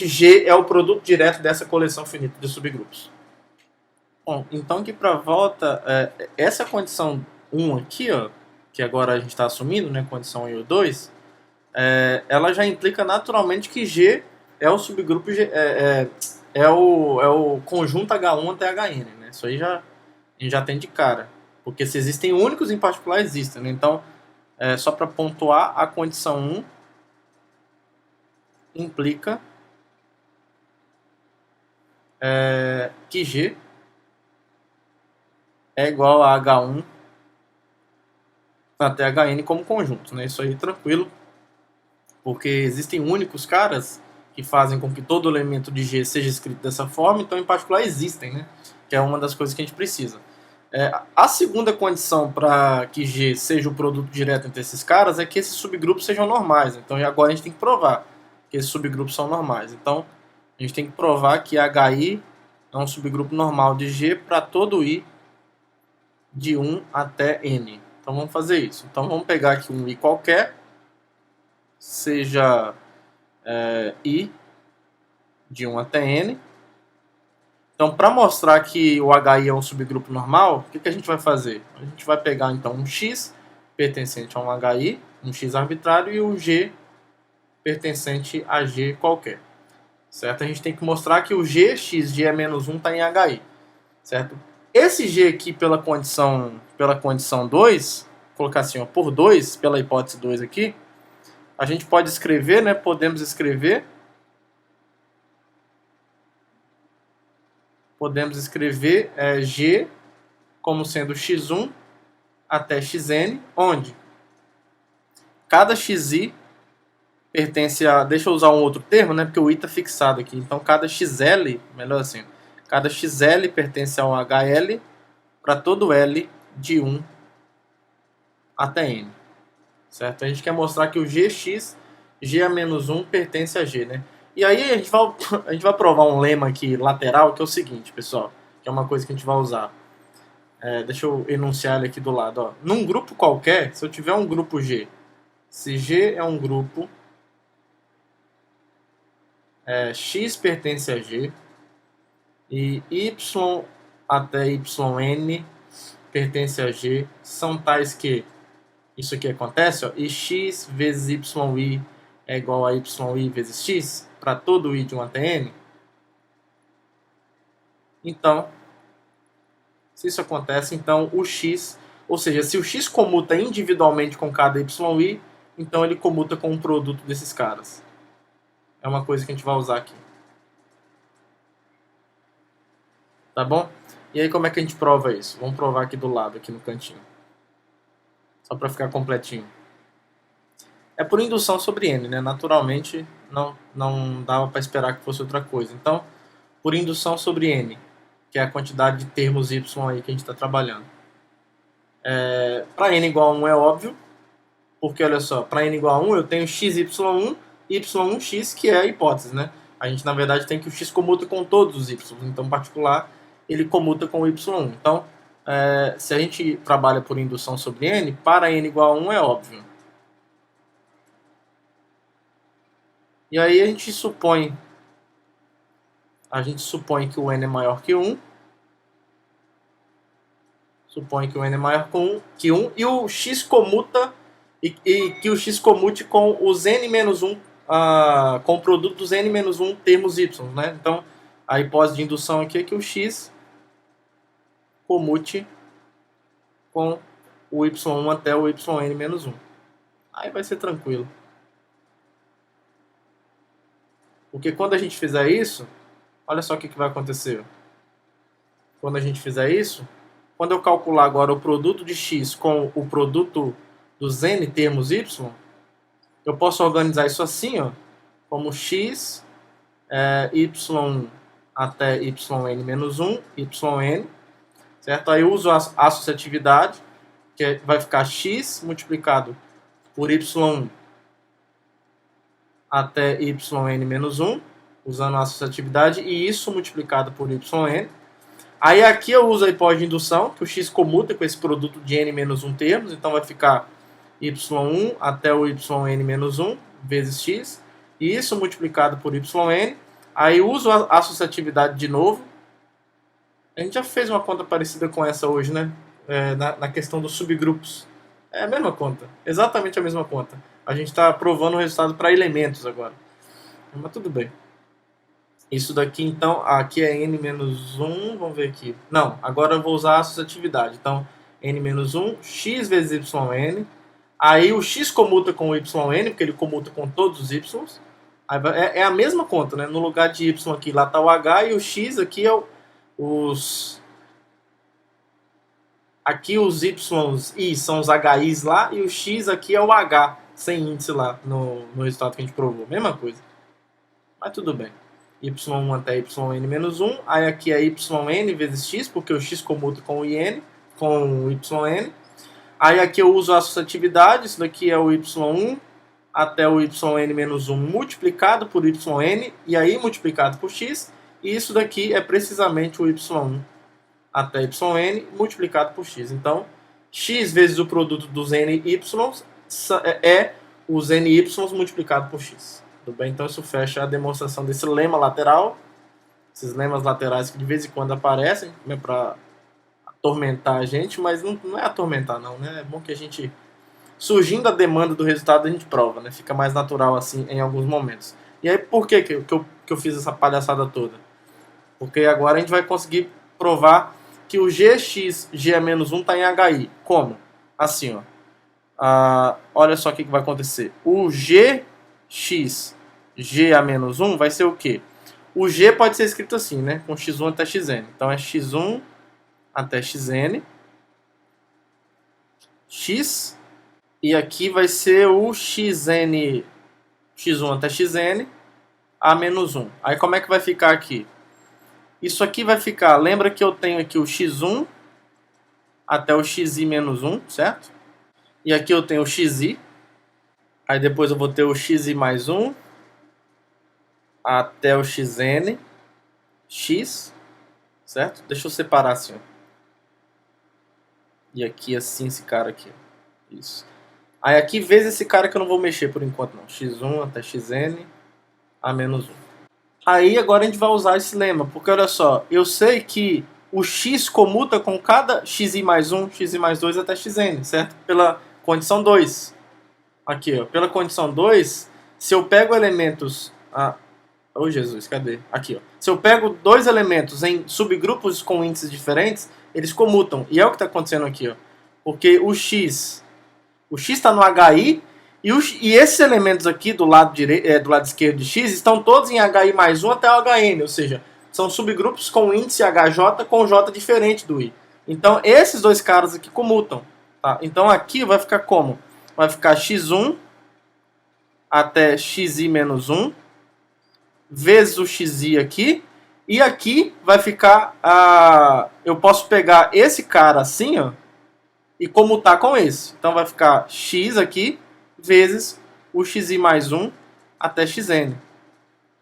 G é o produto direto dessa coleção finita de subgrupos. Bom, então aqui para volta, essa condição 1 aqui, ó, que agora a gente está assumindo, né, condição 1 e 2, ela já implica naturalmente que G é o subgrupo, é o conjunto H1 até Hn. Né? Isso aí a gente já tem de cara. Porque se existem únicos, em particular existem, né? Então, só para pontuar, a condição 1 implica que G é igual a H1 até Hn como conjunto, né? Isso aí tranquilo, porque existem únicos caras que fazem com que todo elemento de G seja escrito dessa forma, então em particular existem, né? Que é uma das coisas que a gente precisa. A segunda condição para que G seja o produto direto entre esses caras é que esses subgrupos sejam normais. Então agora a gente tem que provar que esses subgrupos são normais. Então a gente tem que provar que HI é um subgrupo normal de G para todo I de 1 até N. Então vamos fazer isso. Então vamos pegar aqui um I qualquer, seja I de 1 até N. Então, para mostrar que o HI é um subgrupo normal, o que a gente vai fazer? A gente vai pegar então um X pertencente a um HI, um X arbitrário, e o G pertencente a G qualquer. Certo? A gente tem que mostrar que o G, X, G é menos 1 está em HI. Certo? Esse G aqui pela condição 2, vou colocar assim, ó, por 2, pela hipótese 2 aqui, a gente pode escrever, né? Podemos escrever G como sendo x1 até xn, onde cada xi pertence a... Deixa eu usar um outro termo, né? Porque o i está fixado aqui. Então, cada xl, melhor assim, cada xl pertence ao hl para todo L de 1 até N. Certo? A gente quer mostrar que o Gx, G a menos 1, pertence a G, né? E aí a gente vai provar um lema aqui lateral, que é o seguinte, pessoal, que é uma coisa que a gente vai usar. Deixa eu enunciar ele aqui do lado. Ó. Num grupo qualquer, se eu tiver um grupo G, se G é um grupo, X pertence a G, e Y até YN pertence a G, são tais que isso aqui acontece, ó, e x vezes yi é igual a yi vezes x, para todo i de 1 até n. Então, se isso acontece, então o x, ou seja, se o x comuta individualmente com cada yi, então ele comuta com o produto desses caras. É uma coisa que a gente vai usar aqui. Tá bom? E aí como é que a gente prova isso? Vamos provar aqui do lado, aqui no cantinho. Só para ficar completinho. É por indução sobre N, né? Naturalmente não dava para esperar que fosse outra coisa. Então, por indução sobre N, que é a quantidade de termos Y aí que a gente está trabalhando. Para N igual a 1 é óbvio, porque olha só, para N igual a 1 eu tenho XY1 e Y1x, que é a hipótese, né? A gente na verdade tem que o X comuta com todos os Y, então em particular ele comuta com o Y1. Então, se a gente trabalha por indução sobre N, para N igual a 1 é óbvio. E aí a gente supõe que o n é maior que 1. Supõe que o n é maior que 1 e o x comuta e que o x comute com os n-1, com o produto dos n-1 termos y, né? Então, a hipótese de indução aqui é que o x comute com o y1 até o yn-1. Aí vai ser tranquilo. Porque quando a gente fizer isso, olha só o que vai acontecer. Quando a gente fizer isso, quando eu calcular agora o produto de x com o produto dos n termos y, eu posso organizar isso assim, ó, como x y até yn-1, yn, certo? Aí eu uso a associatividade, que vai ficar x multiplicado por y1 até yn-1, usando a associatividade, e isso multiplicado por yn. Aí aqui eu uso a hipótese de indução, que o x comuta com esse produto de n-1 termos, então vai ficar y1 até o yn-1 vezes x, e isso multiplicado por yn. Aí uso a associatividade de novo. A gente já fez uma conta parecida com essa hoje, né? Na questão dos subgrupos. É a mesma conta, exatamente a mesma conta. A gente está provando o resultado para elementos agora. Mas tudo bem. Isso daqui, então, aqui é n-1, vamos ver aqui. Não, agora eu vou usar a associatividade. Então, n-1, x vezes yn. Aí o x comuta com o yn, porque ele comuta com todos os y. É a mesma conta, né? No lugar de y aqui, lá está o h, e o x aqui é os... Aqui os y são os HIs lá, e o x aqui é o h, sem índice lá, no resultado que a gente provou. Mesma coisa. Mas tudo bem. y1 até yn-1, aí aqui é yn vezes x, porque o x comuta com o yn, com o yn. Aí aqui eu uso a associatividade, isso daqui é o y1 até o yn-1 multiplicado por yn, e aí multiplicado por x, e isso daqui é precisamente o y1 até yn multiplicado por x. Então, x vezes o produto dos ny é os ny multiplicado por x. Tudo bem? Então isso fecha a demonstração desse lema lateral, esses lemas laterais que de vez em quando aparecem, né, para atormentar a gente, mas não é atormentar não, né? É bom que a gente, surgindo a demanda do resultado, a gente prova, né? Fica mais natural assim em alguns momentos. E aí por que eu fiz essa palhaçada toda? Porque agora a gente vai conseguir provar que o gx, g-1 está em HI. Como? Assim, ó. Olha só o que vai acontecer. O gx, g-1 vai ser o quê? O g pode ser escrito assim, né? Com x1 até xn. Então é x1 até xn. X. E aqui vai ser o xn, x1 até xn, a-1. Aí como é que vai ficar aqui? Isso aqui vai ficar, lembra que eu tenho aqui o x1 até o xi-1, certo? E aqui eu tenho o xi. Aí depois eu vou ter o xi mais 1 até o xn, x, certo? Deixa eu separar assim, ó. E aqui assim esse cara aqui, ó. Isso. Aí aqui vezes esse cara que eu não vou mexer por enquanto não. x1 até xn, a-1. Aí agora a gente vai usar esse lema, porque olha só, eu sei que o x comuta com cada xi mais 1, xi mais 2 até xn, certo? Pela condição 2. Aqui, ó, pela condição 2, se eu pego elementos... Oh, Jesus, cadê? Aqui, ó. Se eu pego dois elementos em subgrupos com índices diferentes, eles comutam. E é o que está acontecendo aqui, ó. Porque o x está no HI, e esses elementos aqui do lado esquerdo de x estão todos em HI mais 1 até o HN, ou seja, são subgrupos com índice HJ com J diferente do I. Então esses dois caras aqui comutam. Tá? Então aqui vai ficar como? Vai ficar x1 até xi-1 vezes o xi aqui, e aqui vai ficar, eu posso pegar esse cara assim, ó, e comutar com esse. Então vai ficar x aqui vezes o xi mais 1 até xn,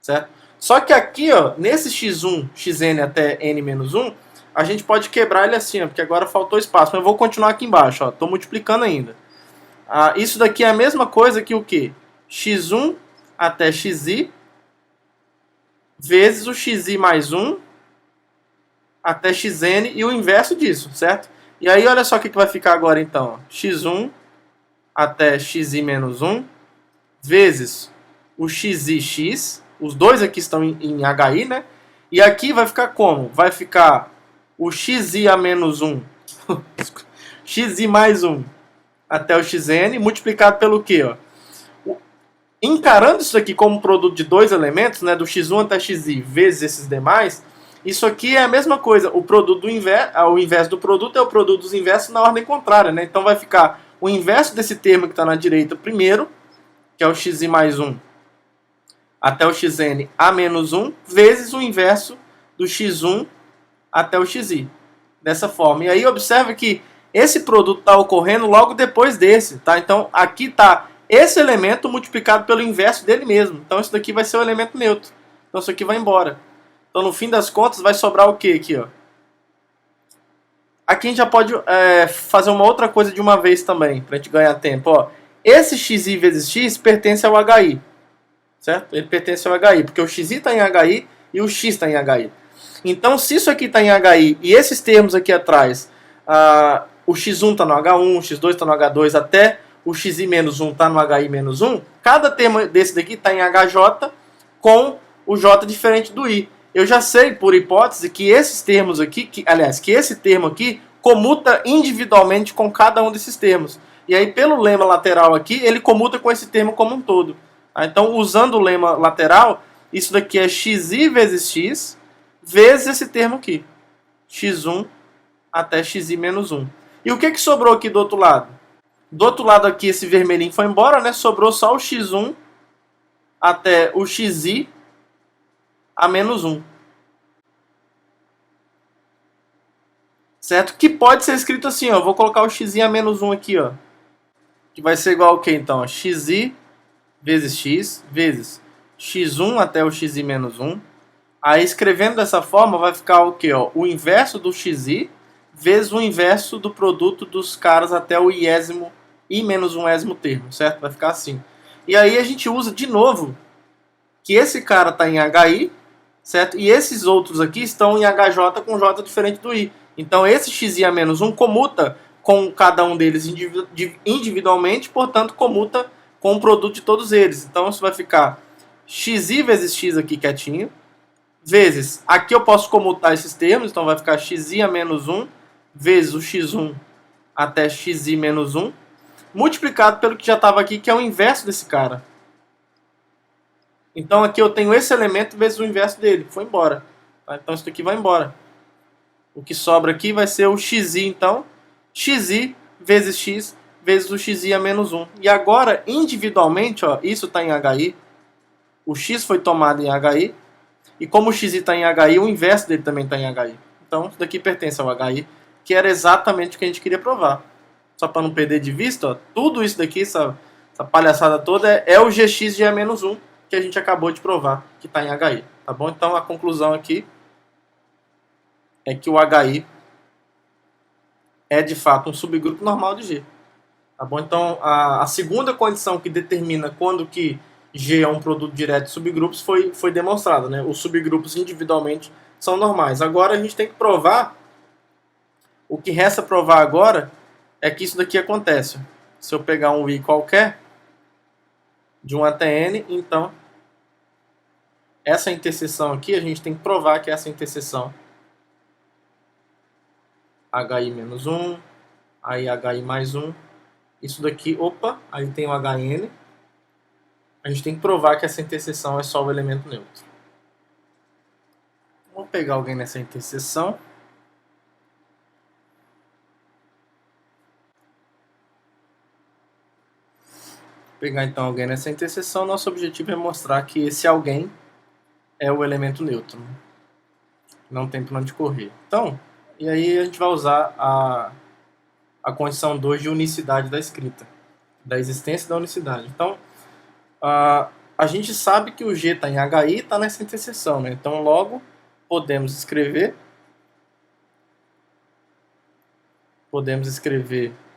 certo? Só que aqui, ó, nesse x1, xn até n-1, a gente pode quebrar ele assim, ó, porque agora faltou espaço. Mas eu vou continuar aqui embaixo, ó, estou multiplicando ainda. Isso daqui é a mesma coisa que o quê? x1 até xi vezes o xi mais 1 até xn e o inverso disso, certo? E aí olha só o que vai ficar agora então, ó. x1 até xi-1 vezes o xi(x), os dois aqui estão em HI, né? E aqui vai ficar como? Vai ficar o xi-1, xi mais 1 até o xn, multiplicado pelo quê? Ó? Encarando isso aqui como produto de dois elementos, né, do x1 até xi vezes esses demais, isso aqui é a mesma coisa. O produto do o inverso do produto é o produto dos inversos na ordem contrária, né? Então vai ficar o inverso desse termo que está na direita primeiro, que é o xi mais 1 até o xn a-1, vezes o inverso do x1 até o xi. Dessa forma. E aí observe que esse produto está ocorrendo logo depois desse, tá? Então aqui está esse elemento multiplicado pelo inverso dele mesmo. Então isso daqui vai ser o elemento neutro. Então isso aqui vai embora. Então no fim das contas vai sobrar o que aqui, ó? Aqui a gente já pode fazer uma outra coisa de uma vez também, para a gente ganhar tempo. Ó, esse xi vezes x pertence ao HI, certo? Ele pertence ao HI, porque o xi está em HI e o x está em HI. Então, se isso aqui está em HI e esses termos aqui atrás, o x1 está no H1, o x2 está no H2, até o xi-1 está no HI-1, cada termo desse daqui está em HJ com o J diferente do I. Eu já sei, por hipótese, que esses termos aqui, que esse termo aqui comuta individualmente com cada um desses termos. E aí, pelo lema lateral aqui, ele comuta com esse termo como um todo. Então, usando o lema lateral, isso daqui é xi vezes x, vezes esse termo aqui. x1 até xi menos 1. E o que sobrou aqui do outro lado? Do outro lado aqui, esse vermelhinho foi embora, né? Sobrou só o x1 até o xi a menos 1. Certo? Que pode ser escrito assim, ó. Vou colocar o xi a menos 1 aqui, ó. Que vai ser igual ao que então? Xi vezes x vezes x1 até o xi menos 1. Aí escrevendo dessa forma vai ficar o que? O inverso do xi vezes o inverso do produto dos caras até o iésimo i menos 1º termo, certo? Vai ficar assim. E aí a gente usa de novo que esse cara está em hi, certo? E esses outros aqui estão em hj com j diferente do i. Então esse xi a menos 1 comuta com cada um deles individualmente, portanto comuta com o produto de todos eles. Então isso vai ficar xi vezes x aqui quietinho, vezes, aqui eu posso comutar esses termos, então vai ficar xi a menos 1 vezes o x1 até xi menos 1, multiplicado pelo que já estava aqui, que é o inverso desse cara. Então aqui eu tenho esse elemento vezes o inverso dele, foi embora. Tá? Então isso aqui vai embora. O que sobra aqui vai ser o xi, então, xi vezes x vezes o xi a menos 1. E agora, individualmente, ó, isso está em hi, o x foi tomado em hi, e como o xi está em hi, o inverso dele também está em hi. Então isso daqui pertence ao hi, que era exatamente o que a gente queria provar. Só para não perder de vista, ó, tudo isso daqui, essa palhaçada toda, é o gx de E-1 que a gente acabou de provar, que está em hi. Tá bom? Então a conclusão aqui é que o hi é de fato um subgrupo normal de G. Tá bom? Então a segunda condição que determina quando que G é um produto direto de subgrupos foi demonstrada. Né? Os subgrupos individualmente são normais. Agora a gente tem que provar, o que resta provar agora é que isso daqui acontece. Se eu pegar um i qualquer, de 1 até n, então essa interseção aqui, a gente tem que provar que essa interseção hi menos 1, aí hi mais 1, isso daqui, opa, aí tem o hn, a gente tem que provar que essa interseção é só o elemento neutro. Vou pegar alguém nessa interseção. Pegar então alguém nessa interseção, nosso objetivo é mostrar que esse alguém é o elemento neutro. Não tem para onde correr. Então, e aí a gente vai usar a condição 2 de unicidade da escrita, da existência da unicidade. Então, a gente sabe que o G está em HI e está nessa interseção, né? Então, logo, podemos escrever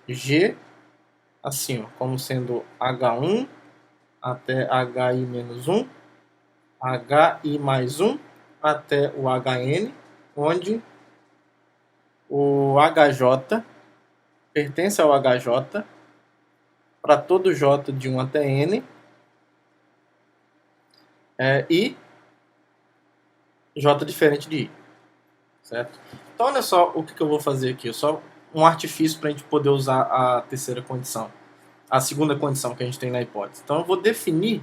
G assim, ó, como sendo H1 até HI menos 1, HI mais 1 até o HN, onde o HJ pertence ao HJ para todo J de 1 até N, e J diferente de I. Certo? Então, olha só o que eu vou fazer aqui. Só um artifício para a gente poder usar a terceira condição. A segunda condição que a gente tem na hipótese. Então, eu vou definir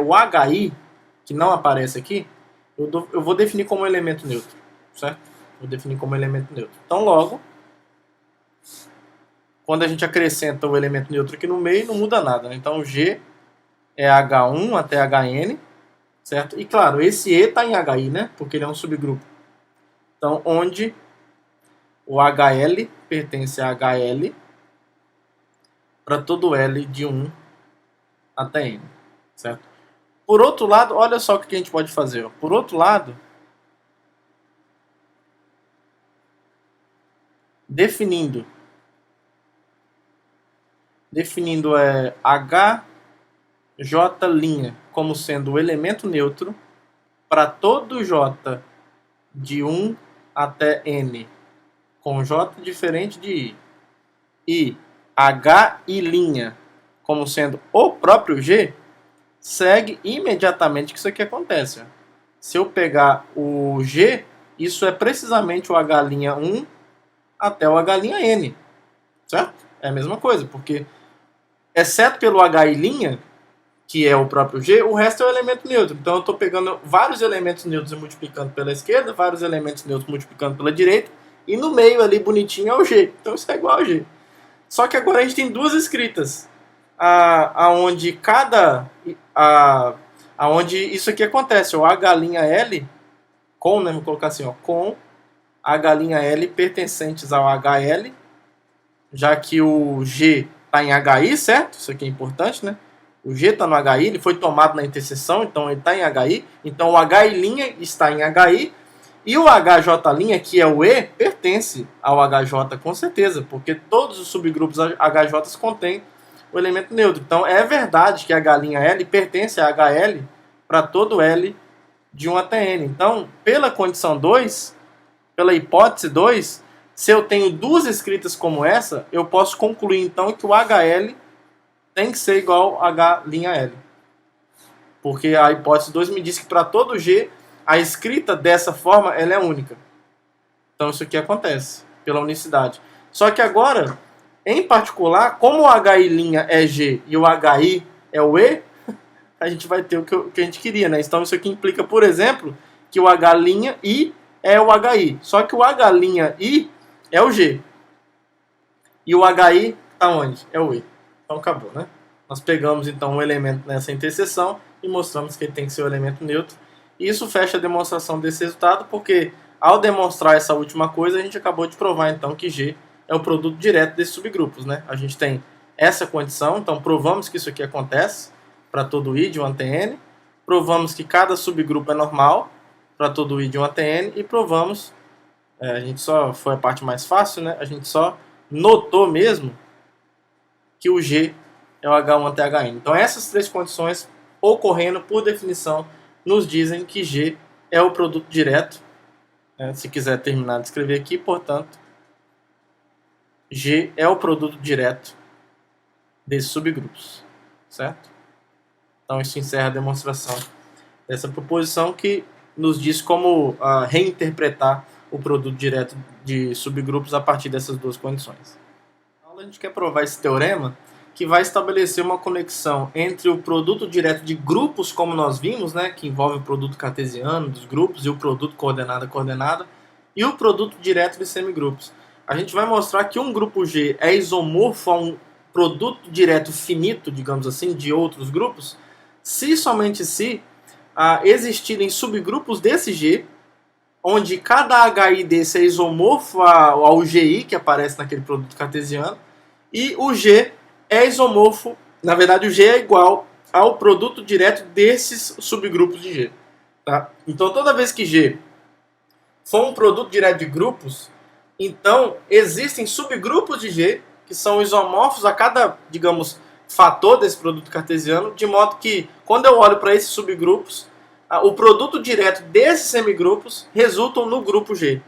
o HI, que não aparece aqui, eu vou definir como elemento neutro. Certo? Vou definir como elemento neutro. Então, logo, quando a gente acrescenta o elemento neutro aqui no meio, não muda nada. Né? Então, G é H1 até HN, certo? E, claro, esse E está em HI, né? Porque ele é um subgrupo. Então, onde o HL pertence a HL para todo L de 1 até N, certo? Por outro lado, olha só o que a gente pode fazer. Ó. Por outro lado, definindo HJ' como sendo o elemento neutro para todo J de 1 até N com J diferente de I, e HI' como sendo o próprio G, segue imediatamente que isso aqui acontece. Ó. Se eu pegar o G isso é precisamente o H'1 até o H', certo? É a mesma coisa, porque exceto pelo H', que é o próprio G, o resto é o elemento neutro. Então eu estou pegando vários elementos neutros e multiplicando pela esquerda, vários elementos neutros multiplicando pela direita, e no meio ali bonitinho é o G. Então isso é igual ao G. Só que agora a gente tem duas escritas, aonde aonde isso aqui acontece, o H', com, né, vou colocar assim, ó, com H', pertencentes ao HL, já que o G está em HI, certo? Isso aqui é importante, né? O G está no HI, ele foi tomado na interseção, então ele está em HI. Então o HI' está em HI. E o HJ', que é o E, pertence ao HJ com certeza, porque todos os subgrupos HJ contêm o elemento neutro. Então é verdade que H', pertence a HL para todo L de 1 até N. Então, pela condição 2, pela hipótese 2, se eu tenho duas escritas como essa, eu posso concluir então que o HL tem que ser igual a H'. Porque a hipótese 2 me diz que para todo G, a escrita dessa forma ela é única. Então isso aqui acontece pela unicidade. Só que agora, em particular, como o HI' é G e o HI é o E, a gente vai ter o que a gente queria, né? Então isso aqui implica, por exemplo, que o H'I é o HI. Só que o H'I é o G. E o HI está onde? É o E. Então acabou, né? Nós pegamos então um elemento nessa interseção e mostramos que ele tem que ser o elemento neutro. E isso fecha a demonstração desse resultado, porque ao demonstrar essa última coisa, a gente acabou de provar então que G é o produto direto desses subgrupos, né? A gente tem essa condição, então provamos que isso aqui acontece para todo I de 1 até N, provamos que cada subgrupo é normal para todo I de 1 até N, e provamos, a gente só foi a parte mais fácil, né? A gente só notou mesmo que o G é o H1 até HN. Então essas três condições ocorrendo, por definição, nos dizem que G é o produto direto. Se quiser terminar de escrever aqui, portanto, G é o produto direto desses subgrupos, certo? Então isso encerra a demonstração dessa proposição, que nos diz como reinterpretar o produto direto de subgrupos a partir dessas duas condições. Na aula a gente quer provar esse teorema, que vai estabelecer uma conexão entre o produto direto de grupos, como nós vimos, né, que envolve o produto cartesiano dos grupos e o produto coordenada-coordenada, e o produto direto de semigrupos. A gente vai mostrar que um grupo G é isomorfo a um produto direto finito, digamos assim, de outros grupos, se somente se existirem subgrupos desse G, onde cada HI desse é isomorfo ao GI, que aparece naquele produto cartesiano, e o G é isomorfo, na verdade o G é igual ao produto direto desses subgrupos de G. Tá? Então toda vez que G for um produto direto de grupos, então existem subgrupos de G que são isomorfos a cada, digamos, fator desse produto cartesiano, de modo que quando eu olho para esses subgrupos, o produto direto desses semigrupos resultam no grupo G.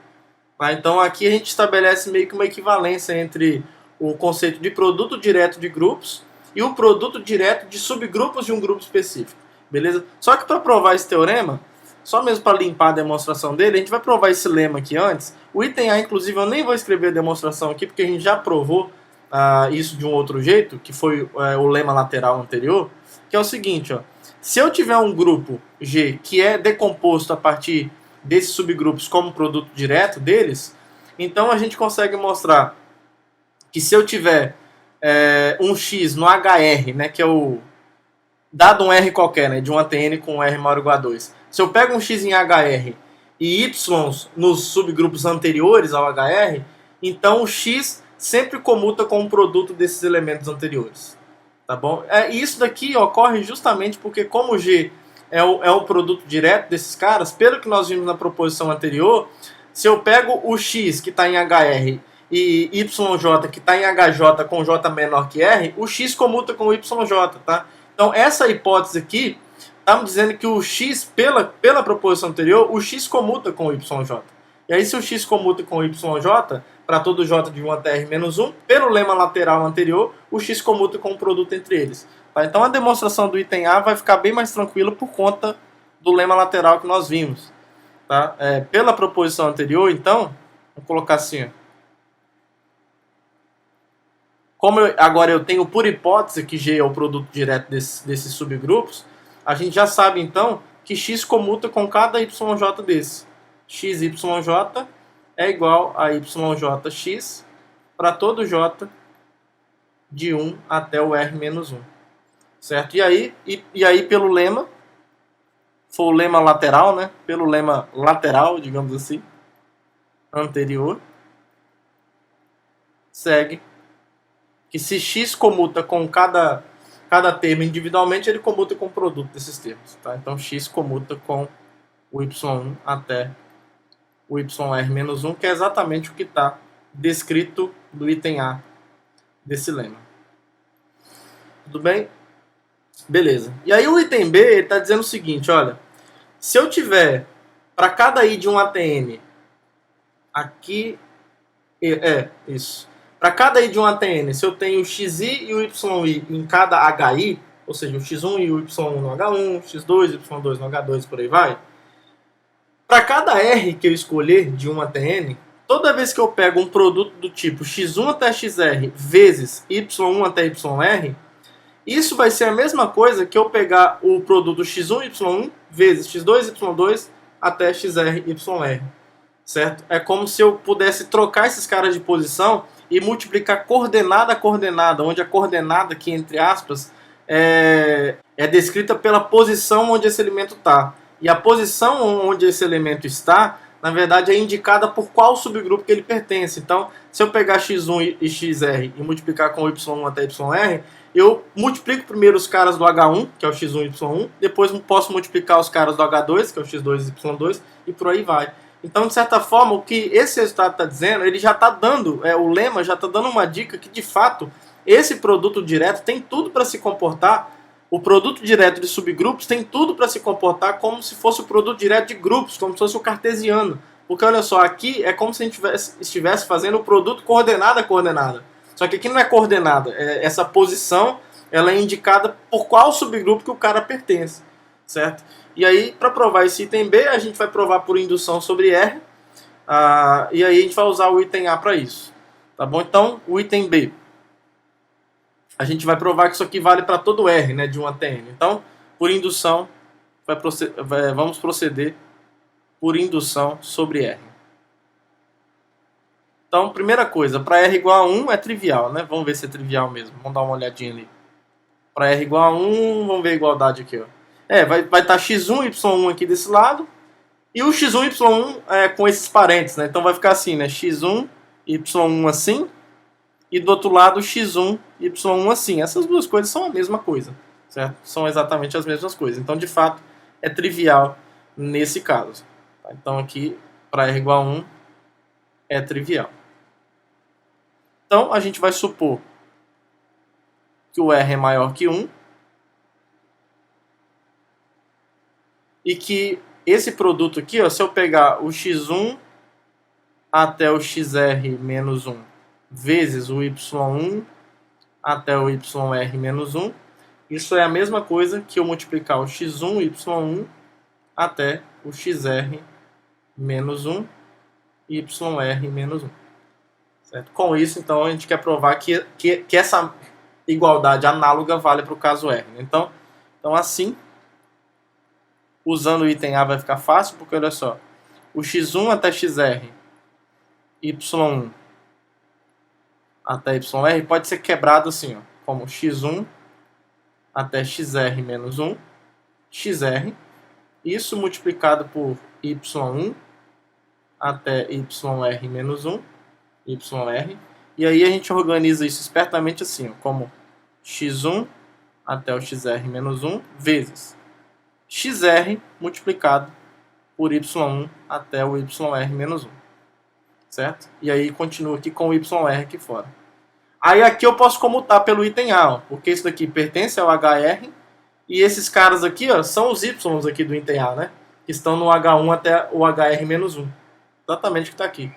Tá? Então aqui a gente estabelece meio que uma equivalência entre o conceito de produto direto de grupos e o produto direto de subgrupos de um grupo específico. Beleza? Só que para provar esse teorema, só mesmo para limpar a demonstração dele, a gente vai provar esse lema aqui antes. O item A, inclusive, eu nem vou escrever a demonstração aqui, porque a gente já provou isso de um outro jeito, que foi o lema lateral anterior, que é o seguinte, ó. Se eu tiver um grupo G que é decomposto a partir desses subgrupos como produto direto deles, então a gente consegue mostrar que se eu tiver um X no HR, né, que é o dado um R qualquer, né, de 1 até N com R maior ou igual a 2, se eu pego um X em HR e Y nos subgrupos anteriores ao HR, então o X sempre comuta com o produto desses elementos anteriores. Tá bom? Isso daqui ocorre justamente porque, como o G é o produto direto desses caras, pelo que nós vimos na proposição anterior, se eu pego o X que está em HR e YJ que está em HJ com J menor que R, o X comuta com o YJ, tá? Então essa hipótese aqui estamos dizendo que o X, pela proposição anterior, o X comuta com o YJ. E aí se o X comuta com o YJ, para todo J de 1 até R menos 1, pelo lema lateral anterior, o X comuta com o produto entre eles. Tá? Então a demonstração do item A vai ficar bem mais tranquila por conta do lema lateral que nós vimos. tá? Pela proposição anterior, então, vamos colocar assim, ó. Como agora eu tenho por hipótese que G é o produto direto desses subgrupos, a gente já sabe então que X comuta com cada YJ desse. XYJ é igual a YJX para todo J de 1 até o R menos 1. Certo? E aí pelo lema, foi o lema lateral, né? Pelo lema lateral, digamos assim, anterior, segue que se X comuta com cada termo individualmente, ele comuta com o produto desses termos. Tá? Então X comuta com o Y1 até o YR-1, que é exatamente o que está descrito no item A desse lema. Tudo bem? Beleza. E aí o item B está dizendo o seguinte, olha, se eu tiver para cada I de um ATN, aqui, isso. Para cada I de um ATN, se eu tenho o XI e o YI em cada HI, ou seja, o X1 e o Y1 no H1, X2 e o Y2 no H2, por aí vai. Para cada R que eu escolher de um ATN, toda vez que eu pego um produto do tipo X1 até XR vezes Y1 até YR, isso vai ser a mesma coisa que eu pegar o produto X1 Y1 vezes X2 Y2 até XR YR. Certo? É como se eu pudesse trocar esses caras de posição e multiplicar coordenada a coordenada, onde a coordenada aqui, entre aspas, é descrita pela posição onde esse elemento está. E a posição onde esse elemento está, na verdade, é indicada por qual subgrupo que ele pertence. Então, se eu pegar x1 e xr e multiplicar com y1 até yr, eu multiplico primeiro os caras do H1, que é o x1 e y1, depois posso multiplicar os caras do H2, que é o x2 e y2, e por aí vai. Então, de certa forma, o que esse resultado está dizendo, ele já está dando, o lema já está dando uma dica que, de fato, esse produto direto tem tudo para se comportar, o produto direto de subgrupos tem tudo para se comportar como se fosse o produto direto de grupos, como se fosse o cartesiano. Porque, olha só, aqui é como se a gente estivesse fazendo o produto coordenada a coordenada. Só que aqui não é coordenada, essa posição ela é indicada por qual subgrupo que o cara pertence, certo? E aí, para provar esse item B, a gente vai provar por indução sobre R, e aí a gente vai usar o item A para isso. Tá bom? Então, o item B, a gente vai provar que isso aqui vale para todo R, né, de um ATN. Então, por indução, vamos proceder por indução sobre R. Então, primeira coisa, para R igual a 1 é trivial, né? Vamos ver se é trivial mesmo. Vamos dar uma olhadinha ali. Para R igual a 1, vamos ver a igualdade aqui, ó. Vai estar x1 e y1 aqui desse lado, e o x1 e y1 com esses parênteses, né? Então vai ficar assim, né? x1 e y1 assim, e do outro lado x1 e y1 assim. Essas duas coisas são a mesma coisa, certo? São exatamente as mesmas coisas. Então, de fato, é trivial nesse caso. Tá? Então aqui, para R igual a 1, é trivial. Então, a gente vai supor que o R é maior que 1, e que esse produto aqui, ó, se eu pegar o x1 até o xr menos 1 vezes o y1 até o yr menos 1, isso é a mesma coisa que eu multiplicar o x1 y1 até o xr menos 1 e yr menos 1. Certo? Com isso, então, a gente quer provar que essa igualdade análoga vale para o caso R. Então, assim, usando o item A vai ficar fácil, porque olha só, o x1 até xr, y1 até yr pode ser quebrado assim, ó, como x1 até xr menos 1, xr, isso multiplicado por y1 até yr menos 1, yr, e aí a gente organiza isso espertamente assim, ó, como x1 até o xr menos 1 vezes xr multiplicado por y1 até o yr menos 1. Certo? E aí continua aqui com o yr aqui fora. Aí aqui eu posso comutar pelo item A, ó, porque isso daqui pertence ao hr, e esses caras aqui, ó, são os y aqui do item A, né? Que estão no h1 até o hr menos 1. Exatamente o que está aqui.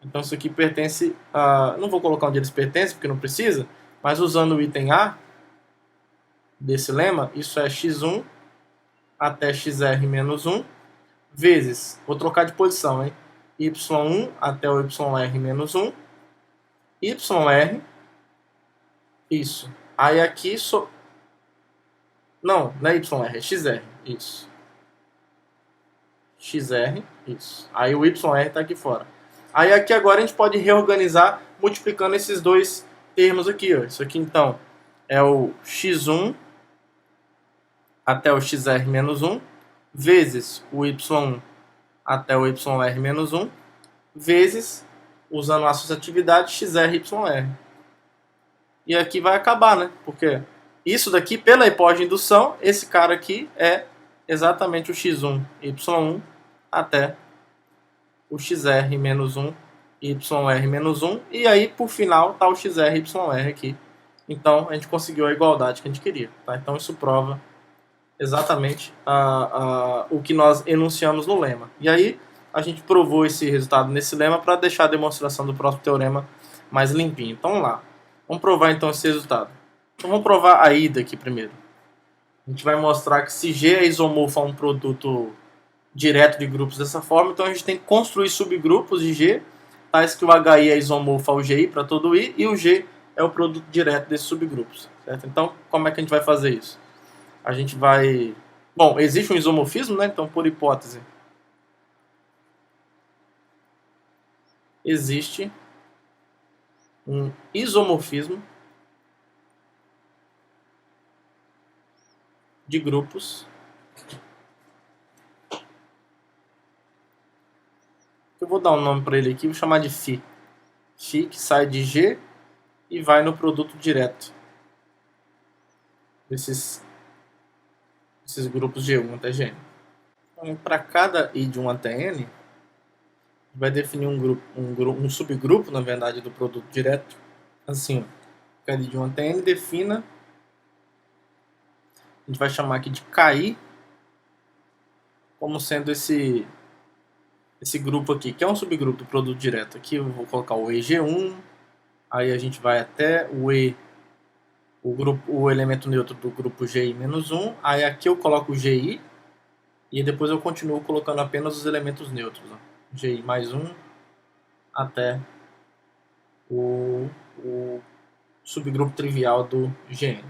Então isso aqui pertence a... Não vou colocar onde eles pertencem, porque não precisa, mas usando o item A desse lema, isso é x1 até xr menos 1 vezes, vou trocar de posição, hein? Y1 até o YR menos 1, YR, isso. Aí aqui, não é YR, é XR, isso. XR, isso. Aí o YR está aqui fora. Aí aqui agora a gente pode reorganizar multiplicando esses dois termos aqui. Ó. Isso aqui então é o x1 até o xr menos 1 vezes o y1 até o yr menos 1 vezes, usando a associatividade, xr e yr. E aqui vai acabar, né? Porque isso daqui, pela hipótese de indução, esse cara aqui é exatamente o x1 y1 até o xr menos 1 yr menos 1. E aí, por final, está o xr e yr aqui. Então, a gente conseguiu a igualdade que a gente queria. Tá? Então, isso prova exatamente o que nós enunciamos no lema. E aí, a gente provou esse resultado nesse lema para deixar a demonstração do próximo teorema mais limpinho. Então, vamos lá. Vamos provar, então, esse resultado. Então, vamos provar a ida aqui primeiro. A gente vai mostrar que se G é isomorfo a um produto direto de grupos dessa forma, então a gente tem que construir subgrupos de G, tais que o HI é isomorfo ao GI para todo I, e o G é o produto direto desses subgrupos. Certo? Então, como é que a gente vai fazer isso? A gente vai... Bom, existe um isomorfismo, né? Então, por hipótese, existe um isomorfismo de grupos eu vou dar um nome para ele aqui, vou chamar de φ. φ que sai de G e vai no produto direto desses grupos G1 até Gn. Então, para cada I de 1 até N, vai definir um subgrupo, na verdade, do produto direto. Assim, cada I de 1 até N defina, a gente vai chamar aqui de KI, como sendo esse grupo aqui, que é um subgrupo do produto direto. Aqui eu vou colocar o EG1, aí a gente vai até o E, o elemento neutro do grupo GI-1, aí aqui eu coloco o GI, e depois eu continuo colocando apenas os elementos neutros. Ó. GI mais 1 até o subgrupo trivial do Gn.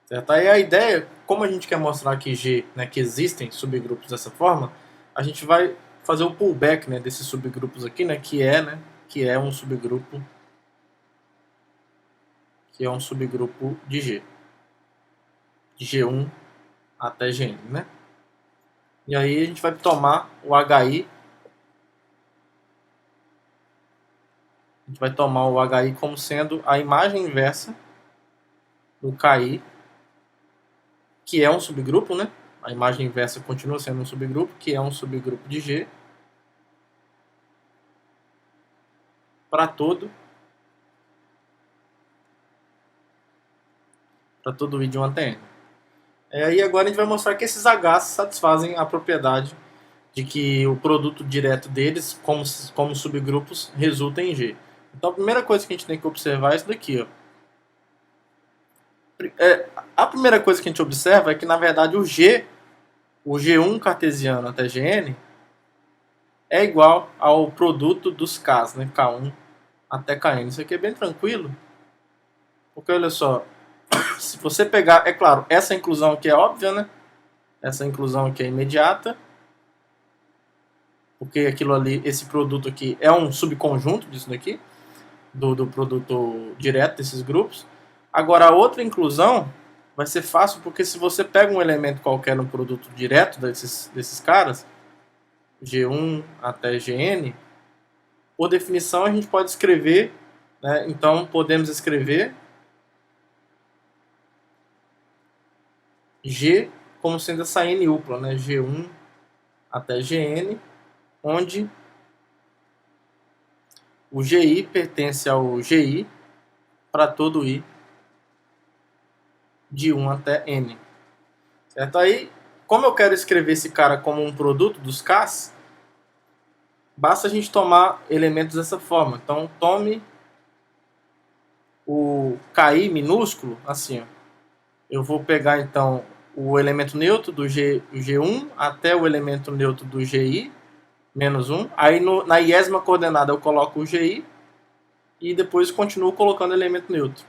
Certo? Aí a ideia, como a gente quer mostrar que G, né, que existem subgrupos dessa forma, a gente vai fazer o pullback, né, desses subgrupos aqui, né, que é um subgrupo de G. De G1 até Gn, né? E aí a gente vai tomar o HI. A gente vai tomar o HI como sendo a imagem inversa do KI, que é um subgrupo, né? A imagem inversa continua sendo um subgrupo, que é um subgrupo de G, para todo I de 1 até N. E agora a gente vai mostrar que esses H's satisfazem a propriedade de que o produto direto deles, como subgrupos, resulta em G. Então a primeira coisa que a gente tem que observar é isso daqui. Ó. A primeira coisa que a gente observa é que, na verdade, o G1 cartesiano até Gn, é igual ao produto dos Ks, né? K1 até Kn. Isso aqui é bem tranquilo, porque olha só, se você pegar, é claro, essa inclusão aqui é óbvia, né? Essa inclusão aqui é imediata, porque aquilo ali, esse produto aqui é um subconjunto disso daqui, do produto direto desses grupos. Agora, a outra inclusão vai ser fácil, porque se você pega um elemento qualquer no produto direto desses caras, G1 até Gn, por definição a gente pode escrever, né? Então podemos escrever G como sendo essa N-upla, né? G1 até Gn, onde o GI pertence ao GI para todo I de 1 até N. Certo? Aí, como eu quero escrever esse cara como um produto dos Ks, basta a gente tomar elementos dessa forma. Então, tome o KI minúsculo, assim, ó. Eu vou pegar, então, o elemento neutro do G1 até o elemento neutro do GI menos 1. Aí na iésima coordenada eu coloco o GI e depois continuo colocando elemento neutro.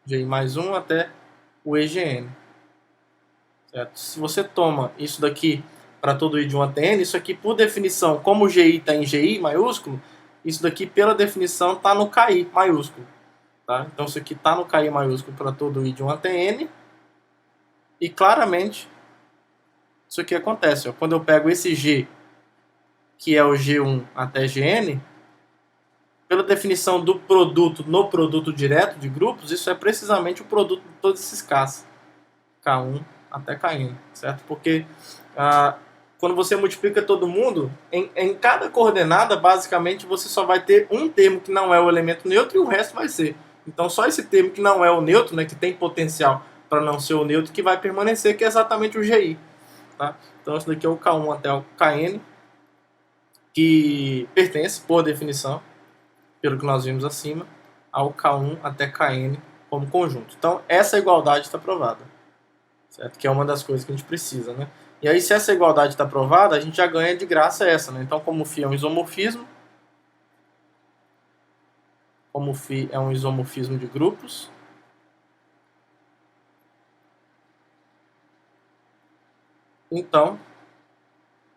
GI mais 1 até o EGN. Certo? Se você toma isso daqui para todo i de 1 até n, isso aqui por definição, como o GI está em GI maiúsculo, isso daqui pela definição está no KI maiúsculo. Tá? Então isso aqui está no KI maiúsculo para todo i de 1 até n. E claramente isso aqui acontece. Ó. Quando eu pego esse G, que é o G1 até Gn, pela definição do produto no produto direto de grupos, isso é precisamente o produto de todos esses Ks. K1 até Kn, certo? Porque quando você multiplica todo mundo, em cada coordenada, basicamente, você só vai ter um termo que não é o elemento neutro e o resto vai ser. Então, só esse termo que não é o neutro, né, que tem potencial para não ser o neutro, que vai permanecer, que é exatamente o GI. Tá? Então, esse daqui é o K1 até o Kn, que pertence, por definição, pelo que nós vimos acima, ao K1 até Kn como conjunto. Então, essa igualdade está provada, certo? Que é uma das coisas que a gente precisa, né? E aí, se essa igualdade está provada, a gente já ganha de graça essa, né? Então, como φ é um isomorfismo, de grupos, então,